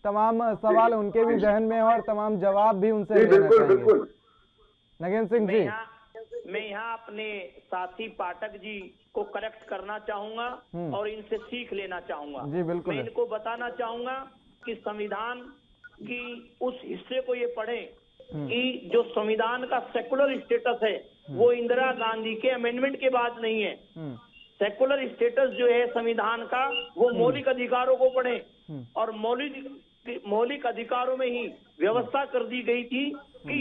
तमाम सवाल उनके भी जहन में और तमाम जवाब भी उनसे बिल्कुल। नगेंद्र सिंह जी, मैं यहाँ अपने साथी पाठक जी को करेक्ट करना चाहूंगा और इनसे सीख लेना चाहूंगा। जी बिल्कुल। मैं इनको बताना चाहूंगा कि संविधान की उस हिस्से को ये पढ़ें कि जो संविधान का सेकुलर स्टेटस है वो इंदिरा गांधी के अमेंडमेंट के बाद नहीं है। सेकुलर स्टेटस जो है संविधान का वो मौलिक अधिकारों को पढ़ें और मौलिक अधिकारों में ही व्यवस्था कर दी गई थी कि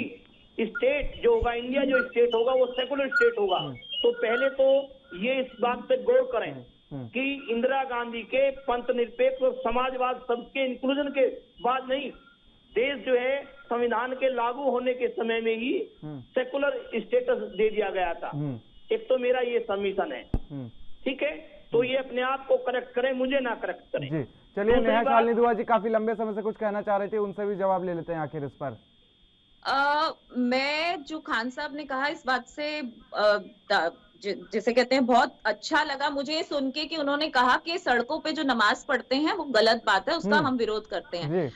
स्टेट जो होगा, इंडिया जो स्टेट होगा वो सेकुलर स्टेट होगा। तो पहले तो ये इस बात पे गौर करें कि इंदिरा गांधी के पंथ निरपेक्ष और समाजवाद सबके इंक्लूजन के बाद नहीं, देश जो है संविधान के लागू होने के समय में ही सेकुलर स्टेटस दे दिया गया था। एक तो मेरा ये सबमिशन है, ठीक है। तो ये अपने आप को करेक्ट करें, मुझे ना करेक्ट करें। जी चलिए, नेहा शालिनी दुआ जी काफी लंबे समय से कुछ कहना चाह रहे थे, उनसे भी जवाब ले लेते हैं आखिर इस पर। मैं जो खान साहब ने कहा इस बात से जैसे कहते हैं बहुत अच्छा लगा मुझे ये सुन के कि उन्होंने कहा कि सड़कों पे जो नमाज पढ़ते हैं वो गलत बात है, उसका हम विरोध करते हैं।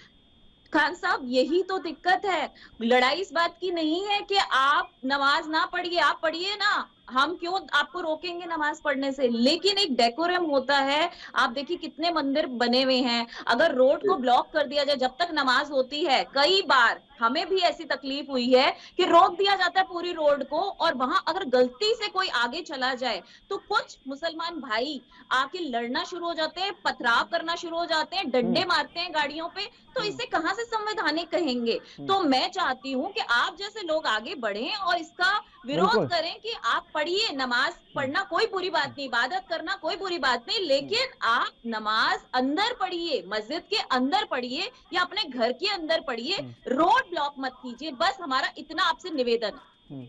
खान साहब यही तो दिक्कत है, लड़ाई इस बात की नहीं है कि आप नमाज ना पढ़िए, आप पढ़िए ना, हम क्यों आपको रोकेंगे नमाज पढ़ने से, लेकिन एक डेकोरम होता है। आप देखिए कितने मंदिर बने हुए हैं, अगर रोड को ब्लॉक कर दिया जाए जब तक नमाज होती है, कई बार हमें भी ऐसी तकलीफ हुई है कि रोक दिया जाता है पूरी रोड को, और वहां अगर गलती से कोई आगे चला जाए तो कुछ मुसलमान भाई आके लड़ना शुरू हो जाते हैं, पथराव करना शुरू हो जाते हैं, डंडे मारते हैं गाड़ियों पे, तो इसे कहां से संवैधानिक कहेंगे। तो मैं चाहती हूँ कि आप जैसे लोग आगे बढ़ें और इसका विरोध करें कि आप पढ़िए, नमाज पढ़ना कोई बुरी बात नहीं, इबादत करना कोई बुरी बात नहीं, लेकिन आप नमाज अंदर पढ़िए, मस्जिद के अंदर पढ़िए या अपने घर के अंदर पढ़िए, रोड ब्लॉक मत कीजिए, बस हमारा इतना आपसे निवेदन है।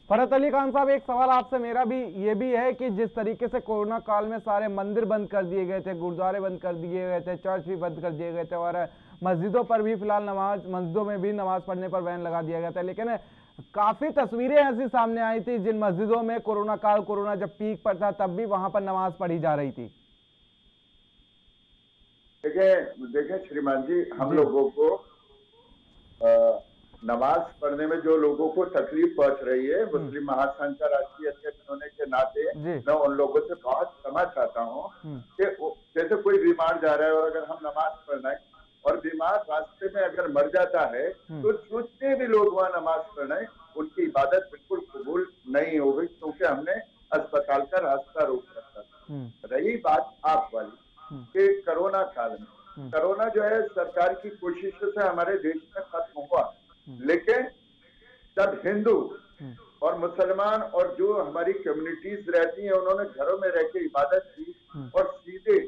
फरहत अली खान साहब, एक सवाल आपसे मेरा भी ये भी है कि जिस तरीके से कोरोना काल में सारे मंदिर बंद कर दिए गए थे, गुरुद्वारे बंद कर दिए गए थे, चर्च भी बंद कर दिए गए थे और मस्जिदों पर भी फिलहाल मस्जिदों में भी नमाज पढ़ने पर बैन लगा दिया गया था। लेकिन काफी तस्वीरें ऐसी सामने आई थी जिन मस्जिदों में कोरोना जब पीक पर था तब भी वहां पर नमाज पढ़ी जा रही थी। देखिए श्रीमान जी, हम लोगों को नमाज पढ़ने में जो लोगों को तकलीफ पहुंच रही है, मुस्लिम महासंघ का राष्ट्रीय अध्यक्ष होने के नाते मैं उन लोगों से बहुत क्षमा चाहता हूं कि जैसे कोई बीमार जा रहा है और अगर हम नमाज पढ़ना है और बीमार रास्ते में अगर मर जाता है तो जितने भी लोग वहाँ नमाज पढ़ रहे हैं उनकी इबादत बिल्कुल कबूल नहीं होगी, क्योंकि हमने अस्पताल का रास्ता रोक रखा था। रही बात आप वाली कि कोरोना काल में, कोरोना जो है सरकार की कोशिशों से हमारे देश में खत्म हुआ, लेकिन जब हिंदू और मुसलमान और जो हमारी कम्युनिटीज रहती हैं उन्होंने घरों में रह के इबादत की और सीधे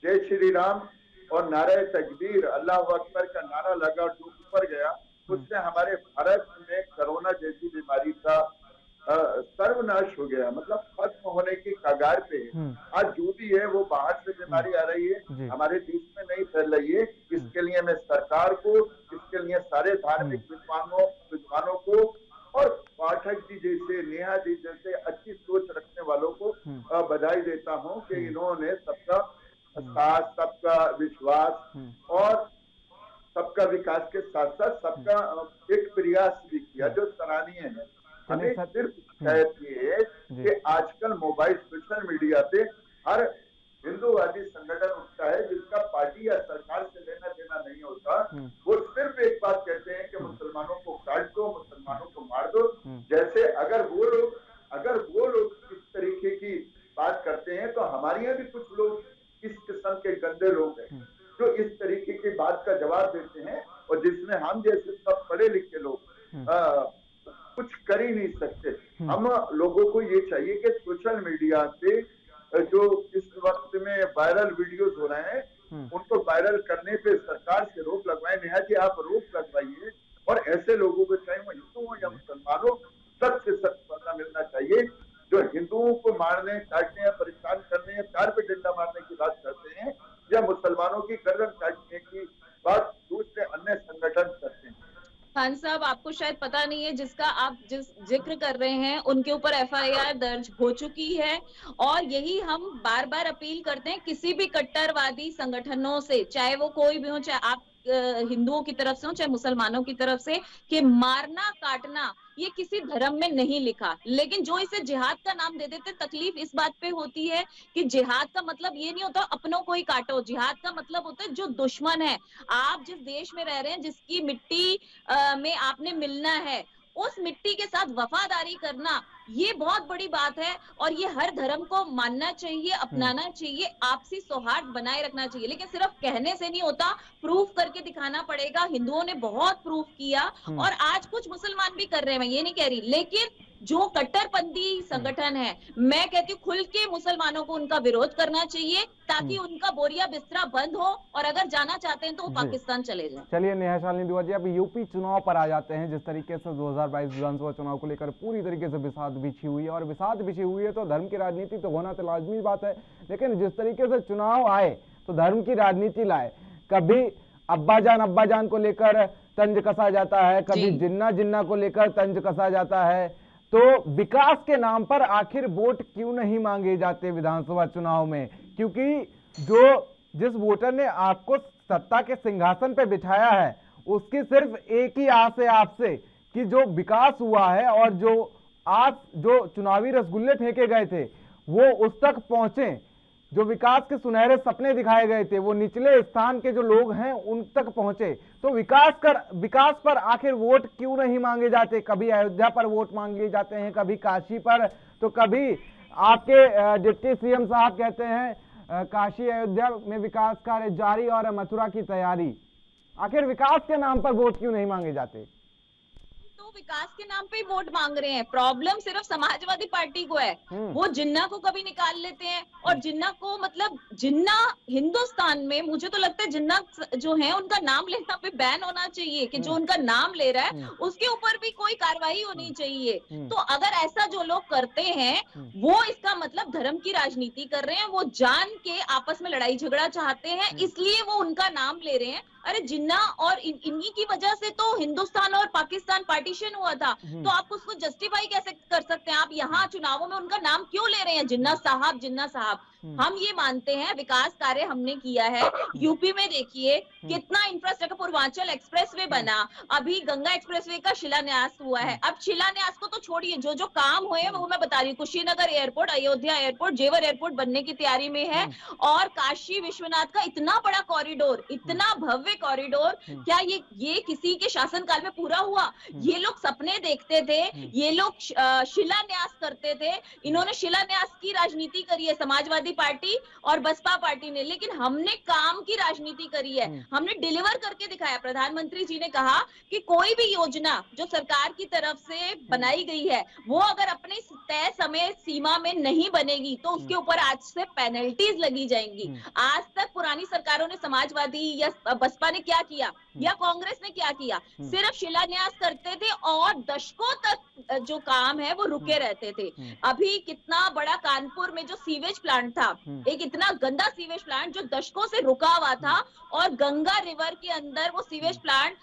जय श्री राम और नारे तकबीर अल्लाह अकबर का नारा लगा और जो ऊपर गया, उससे हमारे भारत में कोरोना जैसी बीमारी का सर्वनाश हो गया, मतलब खत्म होने की कगार पे है। आज जो भी है वो बाहर से बीमारी आ रही है, हमारे देश में नहीं फैल रही है। इसके लिए मैं सरकार को, इसके लिए सारे धार्मिक विद्वानों को और पाठक जी जैसे, नेहा जी जैसे अच्छी सोच रखने वालों को बधाई देता हूँ कि इन्होंने सबका साथ, सबका विश्वास और सबका विकास के साथ साथ सबका एक प्रयास भी किया जो सराहनीय है। हमें सिर्फ शिकायत ये है कि आजकल मोबाइल सोशल मीडिया पे हर हिंदूवादी संगठन उठता है जिसका पार्टी या सरकार से लेना देना नहीं होता। वो सिर्फ एक बात कहते हैं कि मुसलमानों को काट दो, मुसलमानों को मार दो। जैसे अगर वो लोग इस तरीके की बात करते हैं तो हमारे यहाँ भी कुछ लोग इस किस्म के गंदे लोग हैं जो इस तरीके की बात का जवाब देते हैं और जिसमें हम जैसे सब पढ़े लिखे लोग कुछ कर ही नहीं सकते। हम लोगों को ये चाहिए कि सोशल मीडिया पे जो इस वक्त में वायरल वीडियोस हो रहे हैं उनको वायरल करने पे सरकार से रोक लगवाएं। नेहा जी आप रोक लगवाइए और ऐसे लोगों को, चाहे वो हिंदू हो या मुसलमान हो, सख्त से सख्त सजा मिलना चाहिए। जो हिंदुओं को मारने, काटने या परेशान करने या कार पे डंडा मारने की बात करते हैं या मुसलमानों की गर्दन काटने की बात दूसरे अन्य संगठन करते हैं। खान साहब, आपको शायद पता नहीं है, जिसका आप जिस जिक्र कर रहे हैं उनके ऊपर FIR दर्ज हो चुकी है और यही हम बार बार अपील करते हैं किसी भी कट्टरवादी संगठनों से, चाहे वो कोई भी हो, चाहे आप हिंदुओं की तरफ से हो चाहे मुसलमानों की तरफ से, कि मारना काटना ये किसी धर्म में नहीं लिखा। लेकिन जो इसे जिहाद का नाम दे देते, तकलीफ इस बात पे होती है कि जिहाद का मतलब ये नहीं होता अपनों को ही काटो। जिहाद का मतलब होता है जो दुश्मन है, आप जिस देश में रह रहे हैं, जिसकी मिट्टी में आपने मिलना है, उस मिट्टी के साथ वफादारी करना, ये बहुत बड़ी बात है और ये हर धर्म को मानना चाहिए, अपनाना चाहिए, आपसी सौहार्द बनाए रखना चाहिए। लेकिन सिर्फ कहने से नहीं होता, प्रूफ करके दिखाना पड़ेगा। हिंदुओं ने बहुत प्रूफ किया और आज कुछ मुसलमान भी कर रहे हैं, मैं ये नहीं कह रही, लेकिन जो कट्टरपंथी संगठन है, मैं कहती हूँ खुल के मुसलमानों को उनका विरोध करना चाहिए ताकि उनका बोरिया बिस्तरा बंद हो और अगर जाना चाहते हैं तो वो पाकिस्तान चले जाएं। चलिए नेहा शालिनी दुआ जी, अब यूपी चुनाव पर आ जाते हैं। जिस तरीके से 2022 विधानसभा चुनाव को लेकर पूरी तरीके से बिसात बिछी हुई है और बिसात बिछी हुई है तो धर्म की राजनीति तो होना तो लाजमी बात है, लेकिन जिस तरीके से चुनाव आए तो धर्म की राजनीति लाए। कभी अब्बा जान को लेकर तंज कसा जाता है, कभी जिन्ना को लेकर तंज कसा जाता है। तो विकास के नाम पर आखिर वोट क्यों नहीं मांगे जाते विधानसभा चुनाव में? क्योंकि जिस वोटर ने आपको सत्ता के सिंहासन पे बिठाया है उसकी सिर्फ एक ही आस है आपसे कि जो विकास हुआ है और जो चुनावी रसगुल्ले फेंके गए थे वो उस तक पहुंचे, जो विकास के सुनहरे सपने दिखाए गए थे वो निचले स्थान के जो लोग हैं उन तक पहुंचे। तो विकास पर आखिर वोट क्यों नहीं मांगे जाते? कभी अयोध्या पर वोट मांगे जाते हैं, कभी काशी पर, तो कभी आपके डिप्टी CM साहब कहते हैं काशी अयोध्या में विकास कार्य जारी और मथुरा की तैयारी। आखिर विकास के नाम पर वोट क्यों नहीं मांगे जाते? तो विकास के नाम पे ही वोट मांग रहे हैं। प्रॉब्लम सिर्फ समाजवादी पार्टी को है, वो जिन्ना को कभी निकाल लेते हैं और जिन्ना को, मतलब जिन्ना हिंदुस्तान में, मुझे तो लगता है जिन्ना जो है उनका नाम लेना पे बैन होना चाहिए कि जो उनका नाम ले रहा है उसके ऊपर भी कोई कार्रवाई होनी चाहिए। तो अगर ऐसा जो लोग करते हैं वो इसका मतलब धर्म की राजनीति कर रहे हैं, वो जान के आपस में लड़ाई झगड़ा चाहते हैं, इसलिए वो उनका नाम ले रहे हैं। अरे जिन्ना और इन्हीं की वजह से तो हिंदुस्तान और पाकिस्तान पार्टीशन हुआ था। तो आप उसको जस्टिफाई कैसे कर सकते हैं? आप यहाँ चुनावों में उनका नाम क्यों ले रहे हैं, जिन्ना साहब जिन्ना साहब? हम ये मानते हैं विकास कार्य हमने किया है। यूपी में देखिए कितना इंफ्रास्ट्रक्चर, पूर्वांचल एक्सप्रेसवे बना, अभी गंगा एक्सप्रेसवे का शिलान्यास हुआ है। अब शिलान्यास को तो छोड़िए, जो जो काम हुए वो मैं बता रही हूँ। कुशीनगर एयरपोर्ट, अयोध्या एयरपोर्ट, जेवर एयरपोर्ट बनने की तैयारी में है, और काशी विश्वनाथ का इतना बड़ा कॉरिडोर, इतना भव्य कॉरिडोर, क्या ये किसी के शासनकाल में पूरा हुआ? ये लोग सपने देखते थे, ये लोग शिलान्यास करते थे। इन्होंने शिलान्यास की राजनीति करी है समाजवादी पार्टी और बसपा पार्टी ने, लेकिन हमने काम की राजनीति करी है, हमने डिलीवर करके दिखाया। प्रधानमंत्री जी ने कहा कि कोई भी योजना जो सरकार की तरफ से बनाई गई है वो अगर अपने तय समय सीमा में नहीं बनेगी तो उसके ऊपर आज से पेनल्टीज लगी जाएंगी। आज तक पुरानी सरकारों ने, समाजवादी या बसपा ने क्या किया या कांग्रेस ने क्या किया? सिर्फ शिलान्यास करते थे और दशकों तक जो काम है वो रुके रहते थे। अभी कितना बड़ा कानपुर में जो सीवेज प्लांट था, एक इतना गंदा सीवेज प्लांट जो दशकों से रुका हुआ था, और गंगा रिवर के अंदर वो सीवेज प्लांट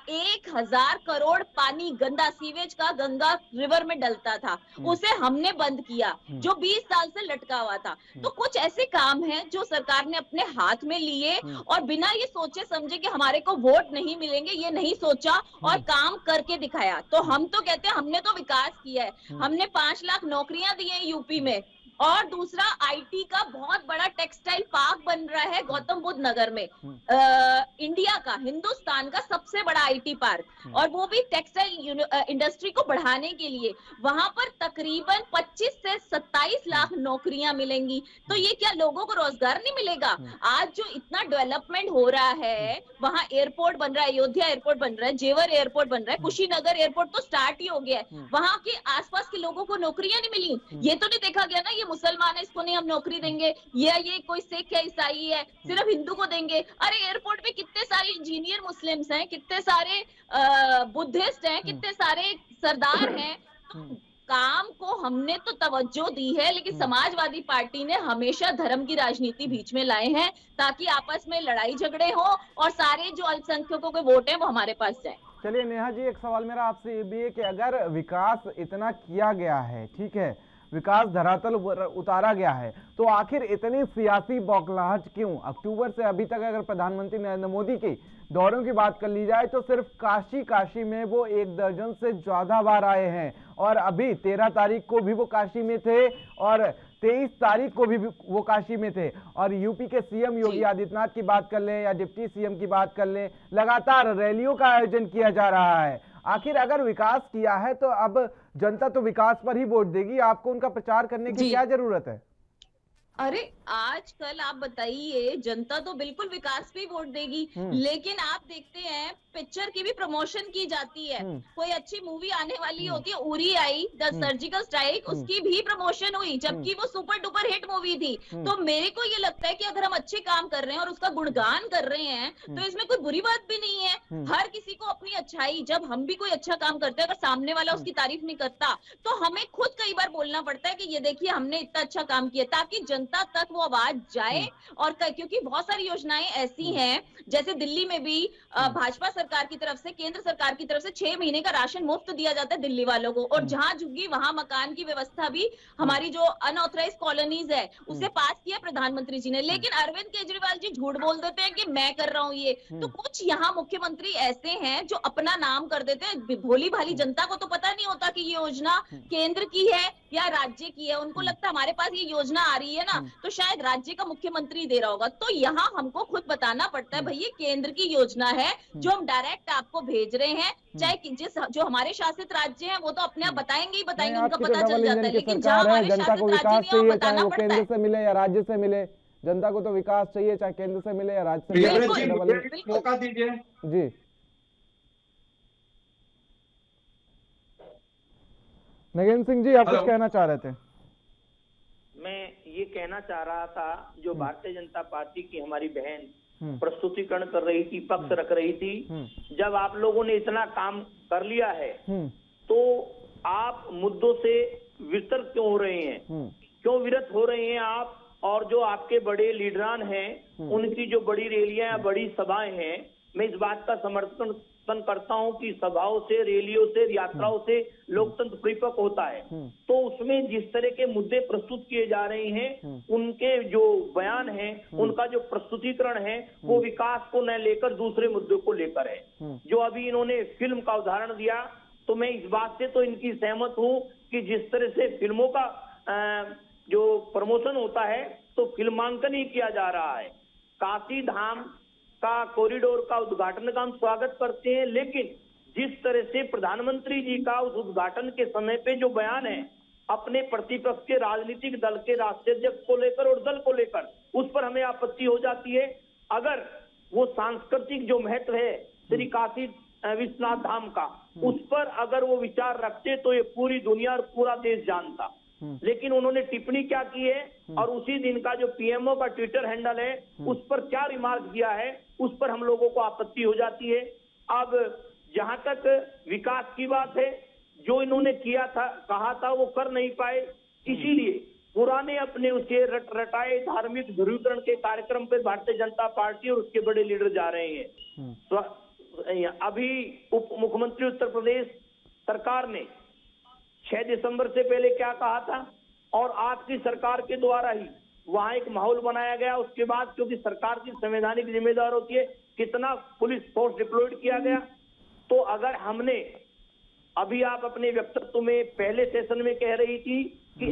1000 करोड़ पानी गंदा सीवेज का गंगा रिवर में डलता था, उसे हमने बंद किया, जो 20 साल से लटका हुआ था। तो कुछ ऐसे काम हैं जो सरकार ने अपने हाथ में लिए और बिना ये सोचे समझे कि हमारे को वोट नहीं मिलेंगे, ये नहीं सोचा और काम करके दिखाया। तो हम तो कहते हैं हमने तो विकास किया है, हमने 5 लाख नौकरियां दी हैं यूपी में, और दूसरा आईटी का बहुत बड़ा टेक्सटाइल पार्क बन रहा है गौतम बुद्ध नगर में, इंडिया का, हिंदुस्तान का सबसे बड़ा आईटी पार्क, और वो भी टेक्सटाइल इंडस्ट्री को बढ़ाने के लिए। वहां पर तकरीबन 25 से 27 लाख नौकरियां मिलेंगी। तो ये क्या लोगों को रोजगार नहीं मिलेगा? आज जो इतना डेवलपमेंट हो रहा है, वहां एयरपोर्ट बन रहा है, अयोध्या एयरपोर्ट बन रहा है, जेवर एयरपोर्ट बन रहा है, कुशीनगर एयरपोर्ट तो स्टार्ट ही हो गया है, वहां के आसपास के लोगों को नौकरियां नहीं मिली। ये तो नहीं देखा गया ना ये मुसलमान है इसको नहीं हम नौकरी देंगे, या ये कोई सिख है, ईसाई है, सिर्फ हिंदू को देंगे। अरे एयरपोर्ट पे कितने सारे इंजीनियर मुस्लिम्स हैं, कितने सारे बुद्धिस्ट हैं, कितने सारे सरदार हैं। काम को हमने तो तवज्जो दी है, लेकिन समाजवादी पार्टी ने हमेशा धर्म की राजनीति बीच में लाए हैं ताकि आपस में लड़ाई झगड़े हो और सारे जो अल्पसंख्यकों के वोट हैं वो हमारे पास जाए। चलिए नेहा जी, एक सवाल मेरा आपसे ये भी है कि अगर विकास इतना किया गया है, ठीक है, विकास धरातल उतारा गया है, तो आखिर इतनी सियासी बौखलाहट क्यों? अक्टूबर से अभी तक अगर प्रधानमंत्री नरेंद्र मोदी की दौरों की बात कर ली जाए तो सिर्फ काशी में वो 1 दर्जन से ज्यादा बार आए हैं, और अभी 13 तारीख को भी वो काशी में थे और 23 तारीख को भी वो काशी में थे। और यूपी के सीएम योगी आदित्यनाथ की बात कर लें या डिप्टी सीएम की बात कर लें, लगातार रैलियों का आयोजन किया जा रहा है। आखिर अगर विकास किया है तो अब जनता तो विकास पर ही वोट देगी, आपको उनका प्रचार करने की क्या जरूरत है? अरे आजकल आप बताइए, जनता तो बिल्कुल विकास पे वोट देगी, लेकिन आप देखते हैं पिक्चर की भी प्रमोशन की जाती है। कोई अच्छी मूवी आने वाली होती है, उरी आई, द सर्जिकल स्ट्राइक, उसकी भी प्रमोशन हुई, जबकि वो सुपर डुपर हिट मूवी थी। तो मेरे को ये लगता है कि अगर हम अच्छे काम कर रहे हैं और उसका गुणगान कर रहे हैं तो इसमें कोई बुरी बात भी नहीं है। हर किसी को अपनी अच्छाई, जब हम भी कोई अच्छा काम करते हैं, अगर सामने वाला उसकी तारीफ नहीं करता तो हमें खुद कई बार बोलना पड़ता है कि ये देखिए हमने इतना अच्छा काम किया, ताकि जनता तक वो आवाज जाए। और क्योंकि बहुत सारी योजनाएं ऐसी हैं, जैसे दिल्ली में भी भाजपा सरकार की तरफ से, केंद्र सरकार की तरफ से 6 महीने का राशन मुफ्त दिया जाता है दिल्ली वालों को, और जहां झुग्गी वहां मकान की व्यवस्था भी, हमारी जो अनऑथराइज कॉलोनीज है उसे पास किया प्रधानमंत्री जी ने। लेकिन अरविंद केजरीवाल जी झूठ बोल देते हैं कि मैं कर रहा हूं ये। तो कुछ यहाँ मुख्यमंत्री ऐसे हैं जो अपना नाम कर देते हैं, भोली भाली जनता को तो पता नहीं होता कि ये योजना केंद्र की है या राज्य की है। उनको लगता है हमारे पास ये योजना आ रही है ना, तो शायद राज्य का मुख्यमंत्री दे रहा होगा। तो यहाँ हमको खुद बताना पड़ता है, भाई ये केंद्र की योजना है जो हम डायरेक्ट आपको भेज रहे हैं। चाहे जो हमारे शासित राज्य हैं वो तो अपने आप बताएंगे ही बताएंगे, उनका पता चल जाता है, लेकिन जहाँ हमारे शासित राज्य नहीं, बताना पड़ता है। केंद्र से मिले या राज्य से मिले, जनता को तो विकास चाहिए, चाहे केंद्र से मिले या राज्य से मिले। मौका दीजिए जी। नगेंद्र सिंह जी, आप कुछ कहना चाह रहे थे? मैं ये कहना चाह रहा था, जो भारतीय जनता पार्टी की हमारी बहन प्रस्तुतिकरण कर रही थी, पक्ष रख रही थी, जब आप लोगों ने इतना काम कर लिया है तो आप मुद्दों से विरत क्यों हो रहे हैं? क्यों विरत हो रहे हैं आप? और जो आपके बड़े लीडरान हैं, उनकी जो बड़ी रैलियां, बड़ी सभाएं हैं, मैं इस बात का समर्थन करता हूं कि सभाओं से, रैलियों से, यात्राओं से लोकतंत्र परिपक्व होता है। तो उसमें जिस तरह के मुद्दे प्रस्तुत किए जा रहे हैं, उनके जो बयान है, उनका जो प्रस्तुतिकरण है, वो विकास को न लेकर दूसरे मुद्दों को लेकर है। जो अभी इन्होंने फिल्म का उदाहरण दिया, तो मैं इस बात से तो इनकी सहमत हूं कि जिस तरह से फिल्मों का जो प्रमोशन होता है, तो फिल्मांकन ही किया जा रहा है। काशी धाम का कॉरिडोर का उद्घाटन का हम स्वागत करते हैं, लेकिन जिस तरह से प्रधानमंत्री जी का उस उद्घाटन के समय पे जो बयान है अपने प्रतिपक्ष के राजनीतिक दल के राष्ट्रीय अध्यक्ष को लेकर और दल को लेकर, उस पर हमें आपत्ति हो जाती है। अगर वो सांस्कृतिक जो महत्व है श्री काशी विश्वनाथ धाम का, उस पर अगर वो विचार रखते तो ये पूरी दुनिया और पूरा देश जानता। लेकिन उन्होंने टिप्पणी क्या की है और उसी दिन का जो पीएमओ का ट्विटर हैंडल है, उस पर क्या रिमार्क दिया है, उस पर हम लोगों को आपत्ति हो जाती है। अब जहां तक विकास की बात है, जो इन्होंने किया था, कहा था, वो कर नहीं पाए, इसीलिए पुराने अपने उसे रटाए धार्मिक ध्रुवीकरण के कार्यक्रम पे भारतीय जनता पार्टी और उसके बड़े लीडर जा रहे हैं। तो अभी उप मुख्यमंत्री उत्तर प्रदेश सरकार ने 6 दिसंबर से पहले क्या कहा था, और आज की सरकार के द्वारा ही वहां एक माहौल बनाया गया। उसके बाद क्योंकि सरकार की संवैधानिक जिम्मेदार होती है, कितना पुलिस फोर्स डिप्लॉयड किया गया। तो अगर हमने अभी आप अपने वक्तव्य में पहले सेशन में कह रही थी कि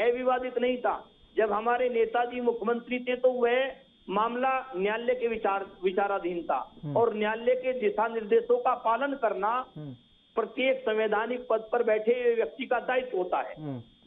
अविवादित नहीं था, जब हमारे नेताजी मुख्यमंत्री थे तो वह मामला न्यायालय के विचाराधीन था, और न्यायालय के दिशा निर्देशों का पालन करना प्रत्येक संवैधानिक पद पर बैठे व्यक्ति का दायित्व होता है।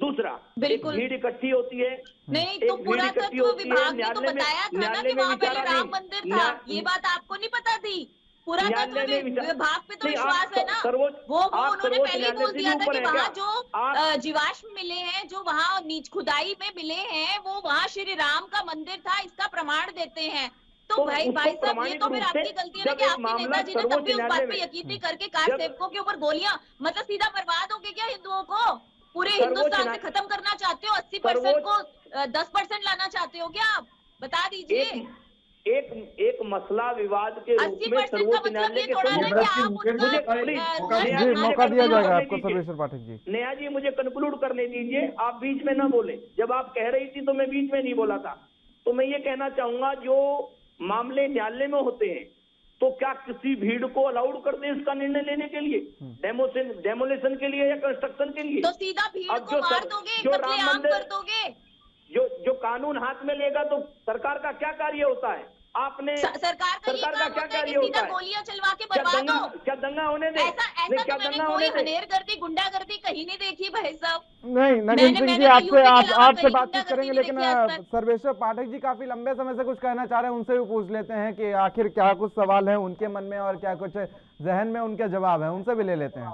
दूसरा, एक भीड़ इकट्ठी होती है, नहीं तो पुरातत्व विभाग ने तो बताया था ना कि वहाँ पहले राम मंदिर था, ये बात आपको नहीं पता थी? पुरातत्व विभाग पे तो विश्वास है ना, वो उन्होंने पहले ही बोल दिया था कि वहाँ जो जीवाश्म मिले हैं, जो वहाँ नीच खुदाई में मिले हैं, वो वहाँ श्री राम का मंदिर था, इसका प्रमाण देते हैं। तो भाई साहब, ये तो फिर आपकी गलती है कि आपके नेताजी ने तब भी उस बात पे यकीन नहीं करके कार सेवकों के ऊपर गोलियां, मतलब सीधा बर्बाद हो गए क्या हिंदुओं को? पूरे हिंदुस्तान से खत्म करना चाहते हो? 80% को 10% लाना चाहते हो क्या आप? बता दीजिए। एक मसला विवाद के रूप में सर्वोच्च न्यायालय के मौका दिया जाएगा आपको। सर्वेश्वर पाठक जी, नया जी, मुझे कंक्लूड करने दीजिए, आप बीच में ना बोले। जब आप कह रही थी तो मैं बीच में नहीं बोला था। तो मैं ये कहना चाहूंगा, जो मामले न्यायालय में होते हैं, तो क्या किसी भीड़ को अलाउड कर दे इसका निर्णय लेने के लिए, डेमोलेशन के लिए या कंस्ट्रक्शन के लिए? तो सीधा भीड़ को मार दोगे, कत्लेआम कर दोगे? जो कानून हाथ में लेगा तो सरकार का क्या कार्य होता है? आपने सरकार का क्या कार्य होता है? गोलियां चलवा के बर्बाद हो। क्या दंगा होने दे? ऐसा तो मैंने कोई हनेरगर्दी, गुंडागर्दी कहीं नहीं देखी भाई साहब। नहीं, नगेन सिंह जी, आपसे बातचीत करेंगे, लेकिन सर्वेश्वर पाठक जी काफी लंबे समय से कुछ कहना चाह रहे हैं, उनसे भी पूछ लेते हैं कि आखिर क्या कुछ सवाल है उनके मन में और क्या कुछ जहन में उनके जवाब है, उनसे भी ले लेते हैं।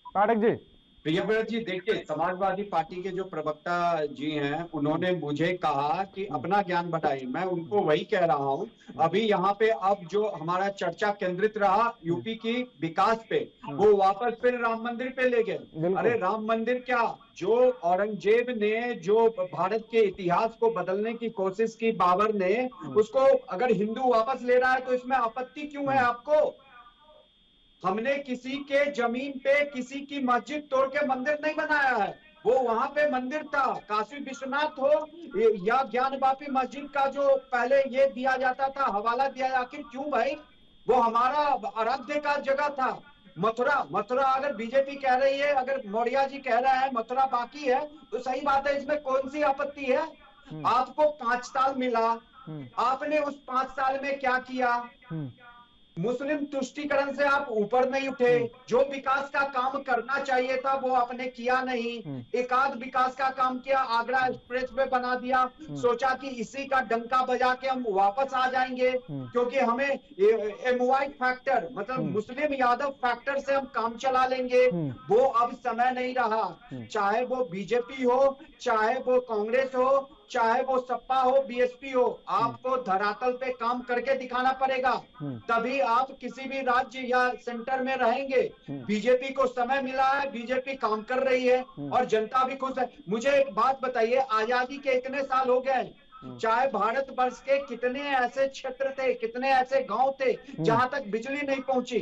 पाठक जी। प्रियव्रत जी, देखिए, समाजवादी पार्टी के जो प्रवक्ता जी हैं, उन्होंने मुझे कहा कि अपना ज्ञान बढ़ाइए। मैं उनको वही कह रहा हूं। अभी यहाँ पे अब जो हमारा चर्चा केंद्रित रहा यूपी की विकास पे, वो वापस फिर राम मंदिर पे ले गए। अरे राम मंदिर क्या, जो औरंगजेब ने जो भारत के इतिहास को बदलने की कोशिश की, बाबर ने, उसको अगर हिंदू वापस ले रहा है तो इसमें आपत्ति क्यों है आपको? हमने किसी के जमीन पे किसी की मस्जिद तोड़ के मंदिर नहीं बनाया है, वो वहां पे मंदिर था। काशी विश्वनाथ हो या ज्ञान वापी मस्जिद का जो पहले ये दिया जाता था, हवाला दिया, आखिर क्यों भाई? वो हमारा आराध्य का जगह था। मथुरा अगर बीजेपी कह रही है, अगर मौर्य जी कह रहा है मथुरा बाकी है, तो सही बात है, इसमें कौन सी आपत्ति है? आपको 5 साल मिला, आपने उस 5 साल में क्या किया? मुस्लिम तुष्टीकरण से आप ऊपर नहीं उठे, जो विकास का काम करना चाहिए था वो आपने किया नहीं। एकाध विकास का काम किया, आगरा एक्सप्रेस वे बना दिया, सोचा कि इसी का डंका बजा के हम वापस आ जाएंगे, क्योंकि हमें एमवाई फैक्टर, मतलब मुस्लिम यादव फैक्टर से हम काम चला लेंगे। वो अब समय नहीं रहा। चाहे वो बीजेपी हो, चाहे वो कांग्रेस हो, चाहे वो सपा हो, बीएसपी हो, आपको धरातल पे काम करके दिखाना पड़ेगा, तभी आप किसी भी राज्य या सेंटर में रहेंगे। बीजेपी को समय मिला है, बीजेपी काम कर रही है और जनता भी खुश है। मुझे एक बात बताइए, आजादी के इतने साल हो गए, चाहे भारतवर्ष के कितने ऐसे क्षेत्र थे, कितने ऐसे गांव थे जहां तक बिजली नहीं पहुंची,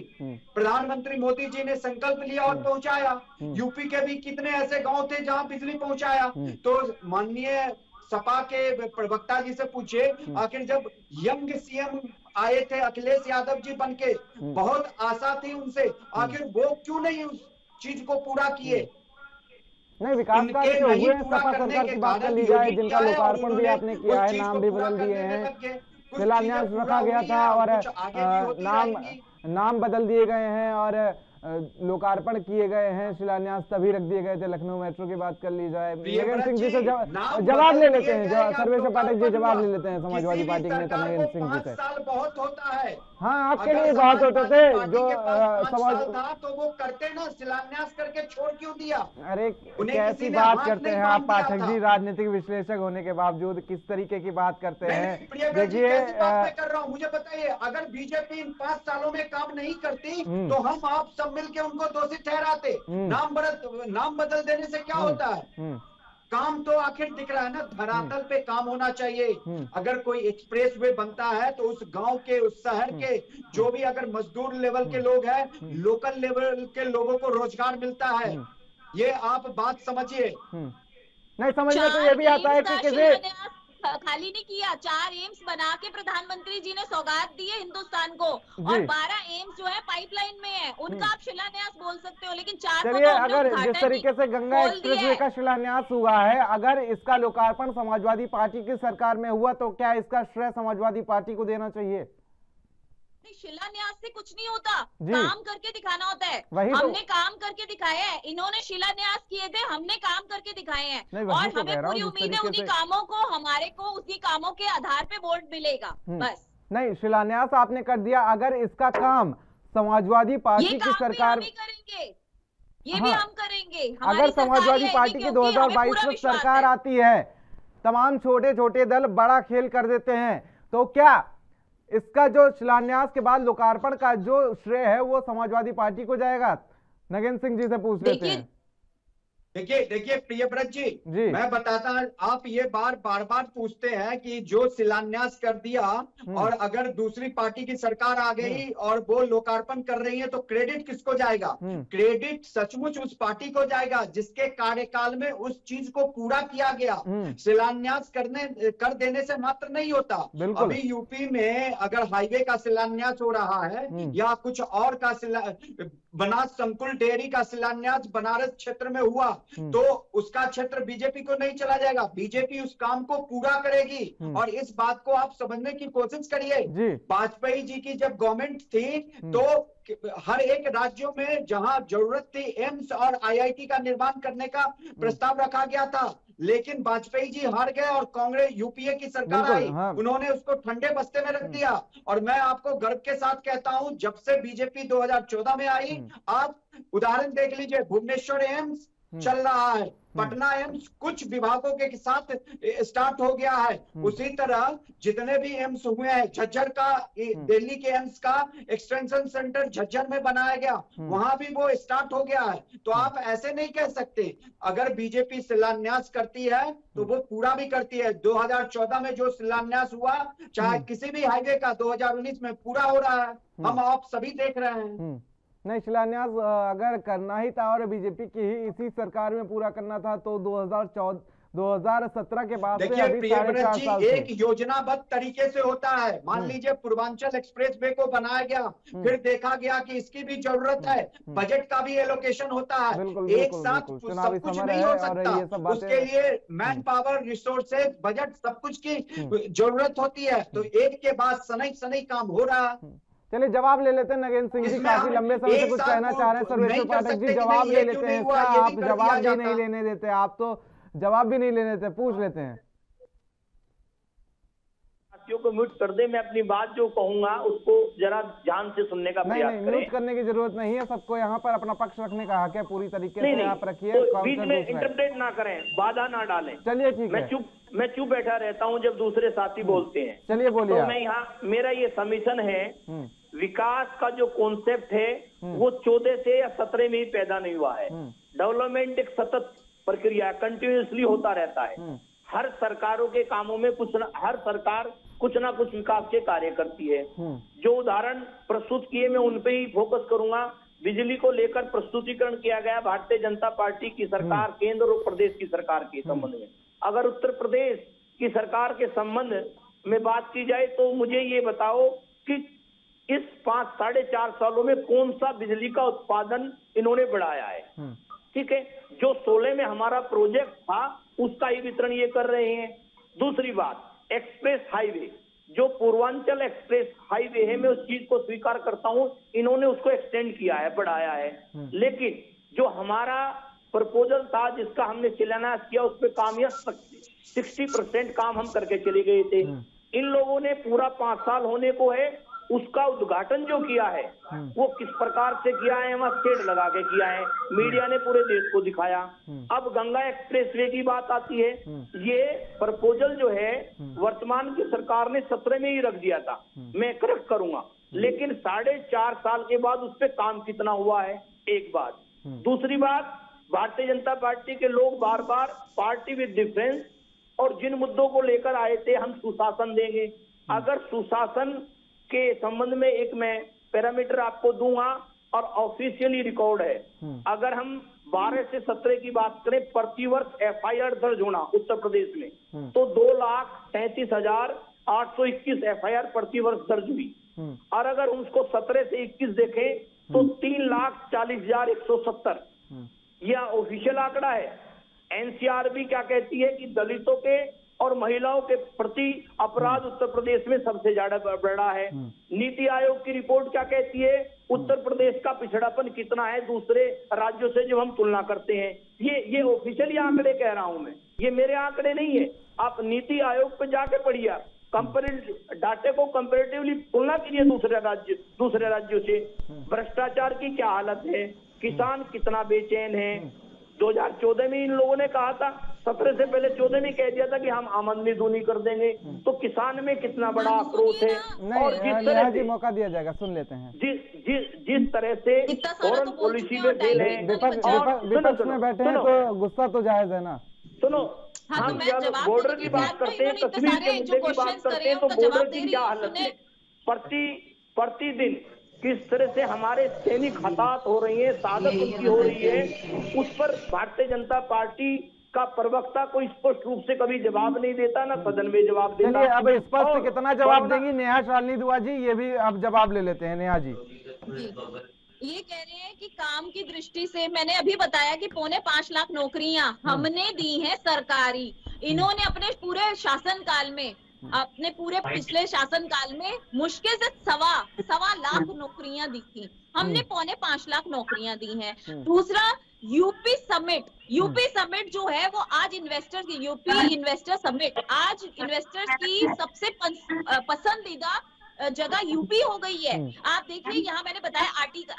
प्रधानमंत्री मोदी जी ने संकल्प लिया और पहुंचाया। यूपी के भी कितने ऐसे गांव थे जहां बिजली पहुंचाया। तो माननीय सपा के प्रवक्ता जी से पूछे, आखिर जब यंग सीएम आए थे अखिलेश यादव जी बनके, बहुत आशा थी उनसे, आखिर वो क्यों नहीं उस चीज को पूरा किए? नहीं, विकास कार्य जो हुए सपा सरकार की बात कर ली जाए, जिनका लोकार्पण भी आपने किया है, नाम भी बदल दिए हैं, शिलान्यास रखा गया था और नाम बदल दिए गए हैं और लोकार्पण किए गए हैं, शिलान्यास तभी रख दिए गए थे। लखनऊ मेट्रो की बात कर ली जाए, नगेंद्र सिंह जी से जवाब ले लेते हैं, सर्वेश्वर पाठक जी जवाब ले लेते हैं समाजवादी पार्टी के नेता नगेंद्र सिंह जी से। साल बहुत होता है। हाँ, आपके लिए बात होते थे जो समाज था तो वो करते ना, शिलान्यास करके छोड़ क्यों दिया? अरे कैसी बात करते हैं आप पाठक जी, राजनीतिक विश्लेषक होने के बावजूद किस तरीके की बात करते हैं? देखिए कर रहा हूँ, मुझे बताइए, अगर बीजेपी इन 5 सालों में काम नहीं करती तो हम आप सब मिलके उनको दोषी ठहराते। नाम बदल देने से क्या होता है? काम तो आखिर दिख रहा है ना, धरातल पे काम होना चाहिए। अगर कोई एक्सप्रेस वे बनता है तो उस गांव के, उस शहर के जो भी अगर मजदूर लेवल के लोग हैं, लोकल लेवल के लोगों को रोजगार मिलता है। ये आप बात समझिए। नहीं समझने तो ये भी आता है कि किसी खाली नहीं किया, 4 एम्स बना के प्रधानमंत्री जी ने सौगात दी है हिंदुस्तान को, और 12 एम्स जो है पाइपलाइन में है, उनका आप शिलान्यास बोल सकते हो, लेकिन 4 को चलिए, अगर जिस तरीके से गंगा एक्सप्रेसवे का शिलान्यास हुआ है, अगर इसका लोकार्पण समाजवादी पार्टी की सरकार में हुआ तो क्या इसका श्रेय समाजवादी पार्टी को देना चाहिए? शिलान्यास से कुछ नहीं होता, काम करके दिखाना होता है। हमने काम करके दिखाया है, इन्होंने शिलान्यास किए थे, हमने काम करके दिखाए हैं, और हमें पूरी उम्मीद है उन्हीं कामों को, हमारे को उसी कामों के आधार पे वोट मिलेगा। बस नहीं, शिलान्यास आपने कर दिया, अगर इसका काम समाजवादी पार्टी की सरकार करेंगे, ये भी हम करेंगे। अगर समाजवादी पार्टी की 2022 में सरकार आती है, तमाम छोटे छोटे दल बड़ा खेल कर देते हैं, तो क्या इसका जो शिलान्यास के बाद लोकार्पण का जो श्रेय है वो समाजवादी पार्टी को जाएगा? नगेंद्र सिंह जी से पूछ लेते हैं। देखिए प्रियव्रत जी, मैं बताता हूँ, आप ये बार बार पूछते हैं कि जो शिलान्यास कर दिया और अगर दूसरी पार्टी की सरकार आ गई और वो लोकार्पण कर रही है तो क्रेडिट किसको जाएगा? क्रेडिट सचमुच उस पार्टी को जाएगा जिसके कार्यकाल में उस चीज को पूरा किया गया। शिलान्यास कर देने से मात्र नहीं होता। अभी यूपी में अगर हाईवे का शिलान्यास हो रहा है या कुछ और का बनास संकुल डेयरी का शिलान्यास बनारस क्षेत्र में हुआ तो उसका क्षेत्र बीजेपी को नहीं चला जाएगा, बीजेपी उस काम को पूरा करेगी। और इस बात को आप समझने की कोशिश करिए, वाजपेयी जी की जब गवर्नमेंट थी तो हर एक राज्यों में जहां जरूरत थी एम्स और आईआईटी का निर्माण करने का प्रस्ताव रखा गया था, लेकिन वाजपेयी जी हार गए और कांग्रेस यूपीए की सरकार आई, उन्होंने उसको ठंडे बस्ते में रख दिया। और मैं आपको गर्व के साथ कहता हूं, जब से बीजेपी 2014 में आई, आप उदाहरण देख लीजिए, भुवनेश्वर एम्स चल रहा है, पटना एम्स कुछ विभागों के साथ स्टार्ट हो गया है, उसी तरह जितने भी एम्स हुए हैं, झज्जर का, दिल्ली के एम्स का एक्सटेंशन सेंटर झज्जर में बनाया गया, वहां भी वो स्टार्ट हो गया है। तो आप ऐसे नहीं कह सकते, अगर बीजेपी शिलान्यास करती है तो वो पूरा भी करती है। 2014 में जो शिलान्यास हुआ, चाहे किसी भी हाईवे का, 2019 में पूरा हो रहा है, हम आप सभी देख रहे हैं। नहीं, शिलान्यास अगर करना ही था और बीजेपी की ही इसी सरकार में पूरा करना था तो 2017 के बाद से अभी 4.5 साल से एक योजनाबद्ध तरीके से होता है। मान लीजिए पूर्वांचल एक्सप्रेस वे को बनाया गया, फिर देखा गया कि इसकी भी जरूरत है, बजट का भी एलोकेशन होता है, एक साथ सब कुछ नहीं हो सकता, उसके लिए मैन पावर, रिसोर्सेज, बजट, सब कुछ की जरूरत होती है। तो एक के बाद सनई काम हो रहा है। चलिए जवाब ले लेते हैं, नगेंद्र सिंह जी काफी लंबे समय से कुछ कहना चाह रहे हैं, सर्वेश्वर पाठक जी जवाब ले लेते हैं इसका, आप जवाब भी नहीं लेने देते, आप तो जवाब भी नहीं लेने देते, पूछ लेते हैं। साथियों को म्यूट कर दे, मैं अपनी बात जो कहूंगा उसको जरा ध्यान से सुनने का प्रयास करें। म्यूट करने की जरूरत नहीं है, सबको यहाँ पर अपना पक्ष रखने का हक है, पूरी तरीके से आप रखिए, बीच में इंटरप्रेट ना करें, बाधा ना डालें। चलिए ठीक है, मैं चुप बैठा रहता हूं जब दूसरे साथी बोलते हैं। चलिए बोलिए। तो मैं यहाँ, मेरा ये सबमिशन है, विकास का जो कॉन्सेप्ट है वो 14 से या 17 में ही पैदा नहीं हुआ है। डेवलपमेंट एक सतत प्रक्रिया, कंटिन्यूसली होता रहता है। हर सरकारों के कामों में हर सरकार कुछ ना कुछ विकास के कार्य करती है। जो उदाहरण प्रस्तुत किए मैं उन पे ही फोकस करूंगा। बिजली को लेकर प्रस्तुतिकरण किया गया भारतीय जनता पार्टी की सरकार केंद्र और प्रदेश की सरकार के संबंध में। अगर उत्तर प्रदेश की सरकार के संबंध में बात की जाए तो मुझे ये बताओ कि इस 5-4.5 सालों में कौन सा बिजली का उत्पादन इन्होंने बढ़ाया है? ठीक है, जो 16 में हमारा प्रोजेक्ट था उसका ही वितरण ये कर रहे हैं। दूसरी बात, एक्सप्रेस हाईवे, जो पूर्वांचल एक्सप्रेस हाईवे है, मैं उस चीज को स्वीकार करता हूं, इन्होंने उसको एक्सटेंड किया है, बढ़ाया है। लेकिन जो हमारा प्रपोजल था जिसका हमने शिलान्यास किया उस पर काम 60% काम हम करके चले गए थे। इन लोगों ने पूरा 5 साल होने को है, उसका उद्घाटन जो किया है वो किस प्रकार से किया है, वहां शेड लगा के किया है, मीडिया ने पूरे देश को दिखाया। अब गंगा एक्सप्रेसवे की बात आती है, ये प्रपोजल जो है वर्तमान की सरकार ने 17 में ही रख दिया था, मैं करेक्ट करूंगा, लेकिन 4.5 साल के बाद उस पर काम कितना हुआ है, एक बात। दूसरी बात, भारतीय जनता पार्टी के लोग बार बार पार्टी विद डिफरेंस और जिन मुद्दों को लेकर आए थे हम सुशासन देंगे, अगर सुशासन के संबंध में एक मैं पैरामीटर आपको दूंगा और ऑफिशियली रिकॉर्ड है, अगर हम 12 से 17 की बात करें, प्रतिवर्ष FIR दर्ज होना उत्तर प्रदेश में तो 2,33,821 FIR प्रतिवर्ष दर्ज हुई, और अगर उसको 17 से 21 देखें तो 3,40,170, यह ऑफिशियल आंकड़ा है। NCRB क्या कहती है कि दलितों के और महिलाओं के प्रति अपराध उत्तर प्रदेश में सबसे ज्यादा बढ़ा है। नीति आयोग की रिपोर्ट क्या कहती है, उत्तर प्रदेश का पिछड़ापन कितना है दूसरे राज्यों से जब हम तुलना करते हैं। ये ऑफिशियली आंकड़े कह रहा हूं मैं, ये मेरे आंकड़े नहीं है, आप नीति आयोग पे जाके पढ़िए, कंपेरेटिव डाटे को कंपेरेटिवली तुलना कीजिए दूसरे राज्यों से। भ्रष्टाचार की क्या हालत है, किसान कितना बेचैन है। 2014 में इन लोगों ने कहा था, 17 से पहले 14 में कह दिया था कि हम आमदनी दूनी कर देंगे, तो किसान में कितना बड़ा आक्रोश है। और जिस तरह से मौका दिया जाएगा, सुन लेते हैं, जिस तरह से फॉरेन पॉलिसी में फेल है, विपक्ष में बैठे हैं तो गुस्सा तो जायज है ना। सुनो, हम जब बॉर्डर की बात करते हैं, कश्मीर के मुद्दे की बात करते हैं, तो बॉर्डर की क्या हालत है, प्रतिदिन किस तरह से हमारे सैनिक हताहत हो रही है, शहादत उनकी हो रही है, उस पर भारतीय जनता पार्टी का प्रवक्ता कोई स्पष्ट रूप से कभी जवाब नहीं देता, ना सदन में जवाब देता। अब स्पष्ट कितना जवाब देंगी नेहा शालिनी दुआ जी, ये भी अब जवाब ले लेते हैं। नेहा जी ये कह रहे हैं कि काम की दृष्टि से मैंने अभी बताया कि 5.25 लाख नौकरियां हमने दी हैं सरकारी, इन्होंने अपने पूरे शासनकाल में, अपने पूरे पिछले शासनकाल में मुश्किल से 1.25 लाख नौकरियां दी थी, हमने 5.25 लाख नौकरियां दी हैं। दूसरा, यूपी समिट जो है वो आज इन्वेस्टर्स की, यूपी इन्वेस्टर समिट आज इन्वेस्टर्स की सबसे पसंदीदा जगह यूपी हो गई है। आप देखिए, यहाँ मैंने बताया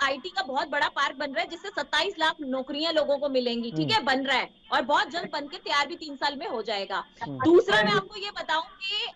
आईटी का बहुत बड़ा पार्क बन रहा है जिससे 27 लाख नौकरियां लोगों को मिलेंगी, ठीक है, बन रहा है और बहुत जल्द बनकर तैयार भी 3 साल में हो जाएगा। दूसरा, मैं आपको ये बताऊं कि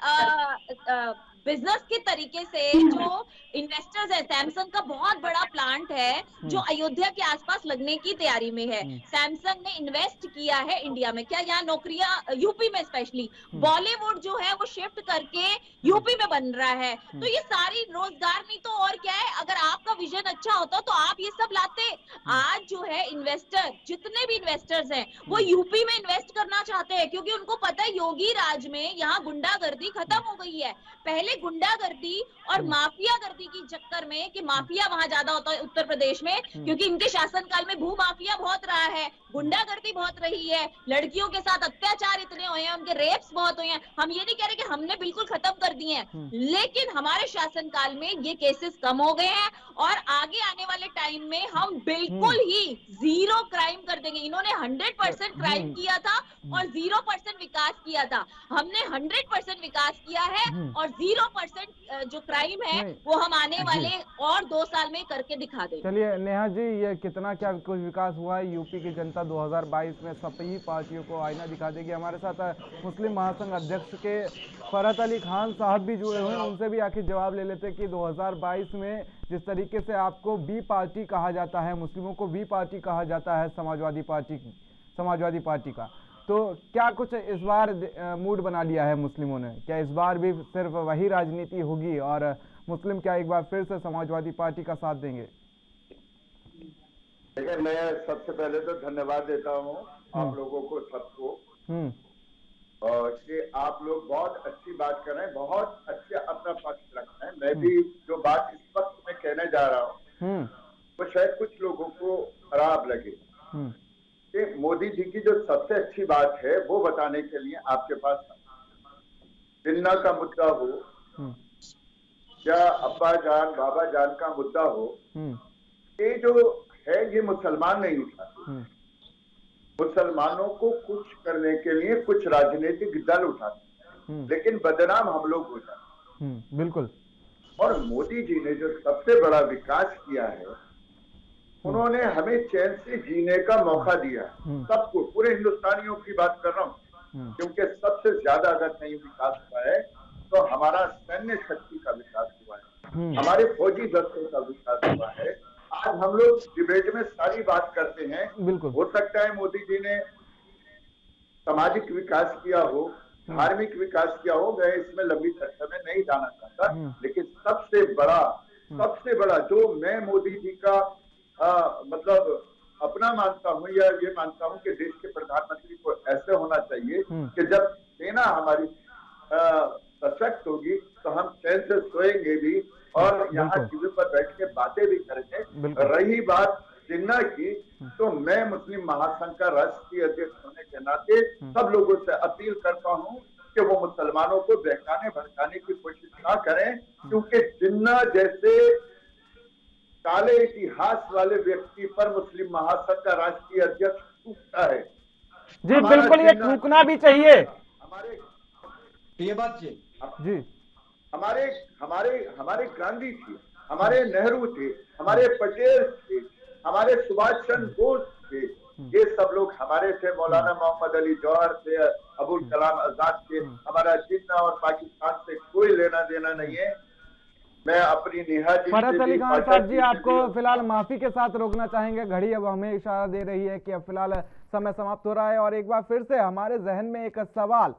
बिजनेस के तरीके से जो इन्वेस्टर्स है, सैमसंग का बहुत बड़ा प्लांट है जो अयोध्या के आसपास लगने की तैयारी में है। सैमसंग ने इन्वेस्ट किया है इंडिया में, क्या यहाँ नौकरियां यूपी में स्पेशली बॉलीवुड जो है वो शिफ्ट करके यूपी में बन रहा है। तो ये सारी रोजगार नहीं तो और क्या है, अगर आपका विजन अच्छा होता तो आप ये सब लाते। आज जो है इन्वेस्टर, जितने भी इन्वेस्टर्स हैं वो यूपी में इन्वेस्ट करना चाहते हैं, क्योंकि उनको पता है योगी राज में यहाँ गुंडागर्दी खत्म हो गई है। पहले गुंडागर्दी और माफियागर्दी की चक्कर में कि माफिया वहां ज्यादा होता है उत्तर प्रदेश में, क्योंकि इनके शासनकाल में भू माफिया बहुत रहा है, गुंडागर्दी बहुत रही है, लड़कियों के साथ अत्याचार इतने हुए हैं, उनके रेप्स बहुत हुए हैं। हम ये नहीं कह रहे कि हमने बिल्कुल खत्म कर दिए हैं, लेकिन हमारे शासनकाल में ये केसेस कम हो गए हैं और आगे आने वाले टाइम में हम बिल्कुल ही 0 क्राइम कर देंगे। इन्होंने 100% क्राइम किया था और 0% विकास किया था, हमने 100% विकास किया है और 0% जो क्राइम है वो हम आने वाले और 2 साल में करके दिखा देंगे। चलिए नेहा जी, ये कितना क्या कुछ विकास हुआ है, यूपी की जनता 2022 में सभी पार्टियों को आईना दिखा देगी। हमारे साथ मुस्लिम महासंघ अध्यक्ष के फरहत अली खान साहब भी जुड़े हुए हैं, उनसे भी आखिर जवाब ले लेते कि 2022 में जिस तरीके से आपको बी पार्टी कहा जाता है, मुस्लिमों को बी पार्टी कहा जाता है समाजवादी पार्टी का, तो क्या कुछ इस बार मूड बना लिया है मुस्लिमों ने? क्या इस बार भी सिर्फ वही राजनीति होगी और मुस्लिम क्या एक बार फिर से समाजवादी पार्टी का साथ देंगे? देखिए, मैं सबसे पहले तो धन्यवाद देता हूँ आप लोगों को, सबको, कि आप लोग बहुत अच्छी बात कर रहे हैं, बहुत अच्छे अपना पक्ष रख रहे हैं। मैं भी जो बात इस वक्त में कहने जा रहा हूँ वो शायद कुछ लोगों को खराब लगे। कि मोदी जी की जो सबसे अच्छी बात है वो बताने के लिए आपके पास जिन्ना का मुद्दा हो या अब्बा जान बाबा जान का मुद्दा हो, ये जो है ये मुसलमान नहीं उठाते। मुसलमानों को कुछ करने के लिए कुछ राजनीतिक दल उठाते हैं, लेकिन बदनाम हम लोग हो जाते हैं। बिल्कुल। और मोदी जी ने जो सबसे बड़ा विकास किया है, उन्होंने हमें चैन से जीने का मौका दिया, सबको, पूरे हिंदुस्तानियों की बात कर रहा हूँ, क्योंकि सबसे ज्यादा अगर कहीं विकास हुआ है तो हमारा सैन्य शक्ति का विकास हुआ है, हमारे फौजी दस्तों का विकास हुआ है। आज हम लोग डिबेट में सारी बात करते हैं, हो सकता है मोदी जी ने सामाजिक विकास किया हो, धार्मिक विकास किया हो, मैं इसमें लंबी चर्चा में नहीं जाना चाहता, लेकिन सबसे बड़ा जो मैं मोदी जी का मतलब अपना मानता हूँ या ये मानता हूँ कि देश के प्रधानमंत्री को ऐसे होना चाहिए कि जब सेना हमारी सशक्त होगी तो हम चैन से सोएंगे भी और यहाँ टीवी पर बैठ के बातें भी करेंगे। रही बात जिन्ना की, तो मैं मुस्लिम महासंघ का राष्ट्रीय अध्यक्ष होने के नाते सब लोगों से अपील करता हूँ कि वो मुसलमानों को बहकाने भड़काने की कोशिश ना करें, क्योंकि जिन्ना जैसे काले इतिहास वाले व्यक्ति पर मुस्लिम महासंघ का राष्ट्रीय अध्यक्ष टूटता है। जी बिल्कुल, ये टूटना भी चाहिए। हमारे ये बात जी हमारे गांधी थे, हमारे नेहरू थे, हमारे पटेल थे, हमारे सुभाष चंद्र बोस थे, ये सब लोग हमारे थे। मौलाना मोहम्मद अली जौहर थे, अबुल कलाम आजाद थे। हमारा जिन्ना और पाकिस्तान से कोई लेना देना नहीं है। मैं अपनी निहाजी फरहत अली खान साहब जी, आपको फिलहाल माफी के साथ रोकना चाहेंगे। घड़ी अब हमें इशारा दे रही है कि अब फिलहाल समय समाप्त हो रहा है और एक बार फिर से हमारे जहन में एक सवाल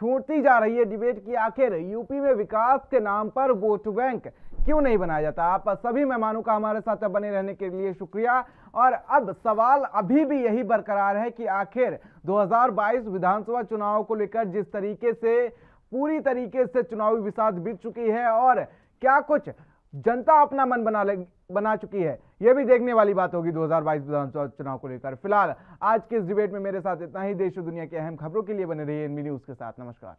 छूटती जा रही है डिबेट की, आखिर यूपी में विकास के नाम पर वोट बैंक क्यों नहीं बनाया जाता? आप सभी मेहमानों का हमारे साथ बने रहने के लिए शुक्रिया। और अब सवाल अभी भी यही बरकरार है कि आखिर 2022 विधानसभा चुनाव को लेकर जिस तरीके से पूरी तरीके से चुनावी विषाद बीत चुकी है और क्या कुछ जनता अपना मन बना चुकी है, यह भी देखने वाली बात होगी 2022 विधानसभा चुनाव को लेकर। फिलहाल आज के इस डिबेट में मेरे साथ इतना ही। देश और दुनिया की अहम खबरों के लिए बने रहिए एनबी न्यूज के साथ। नमस्कार।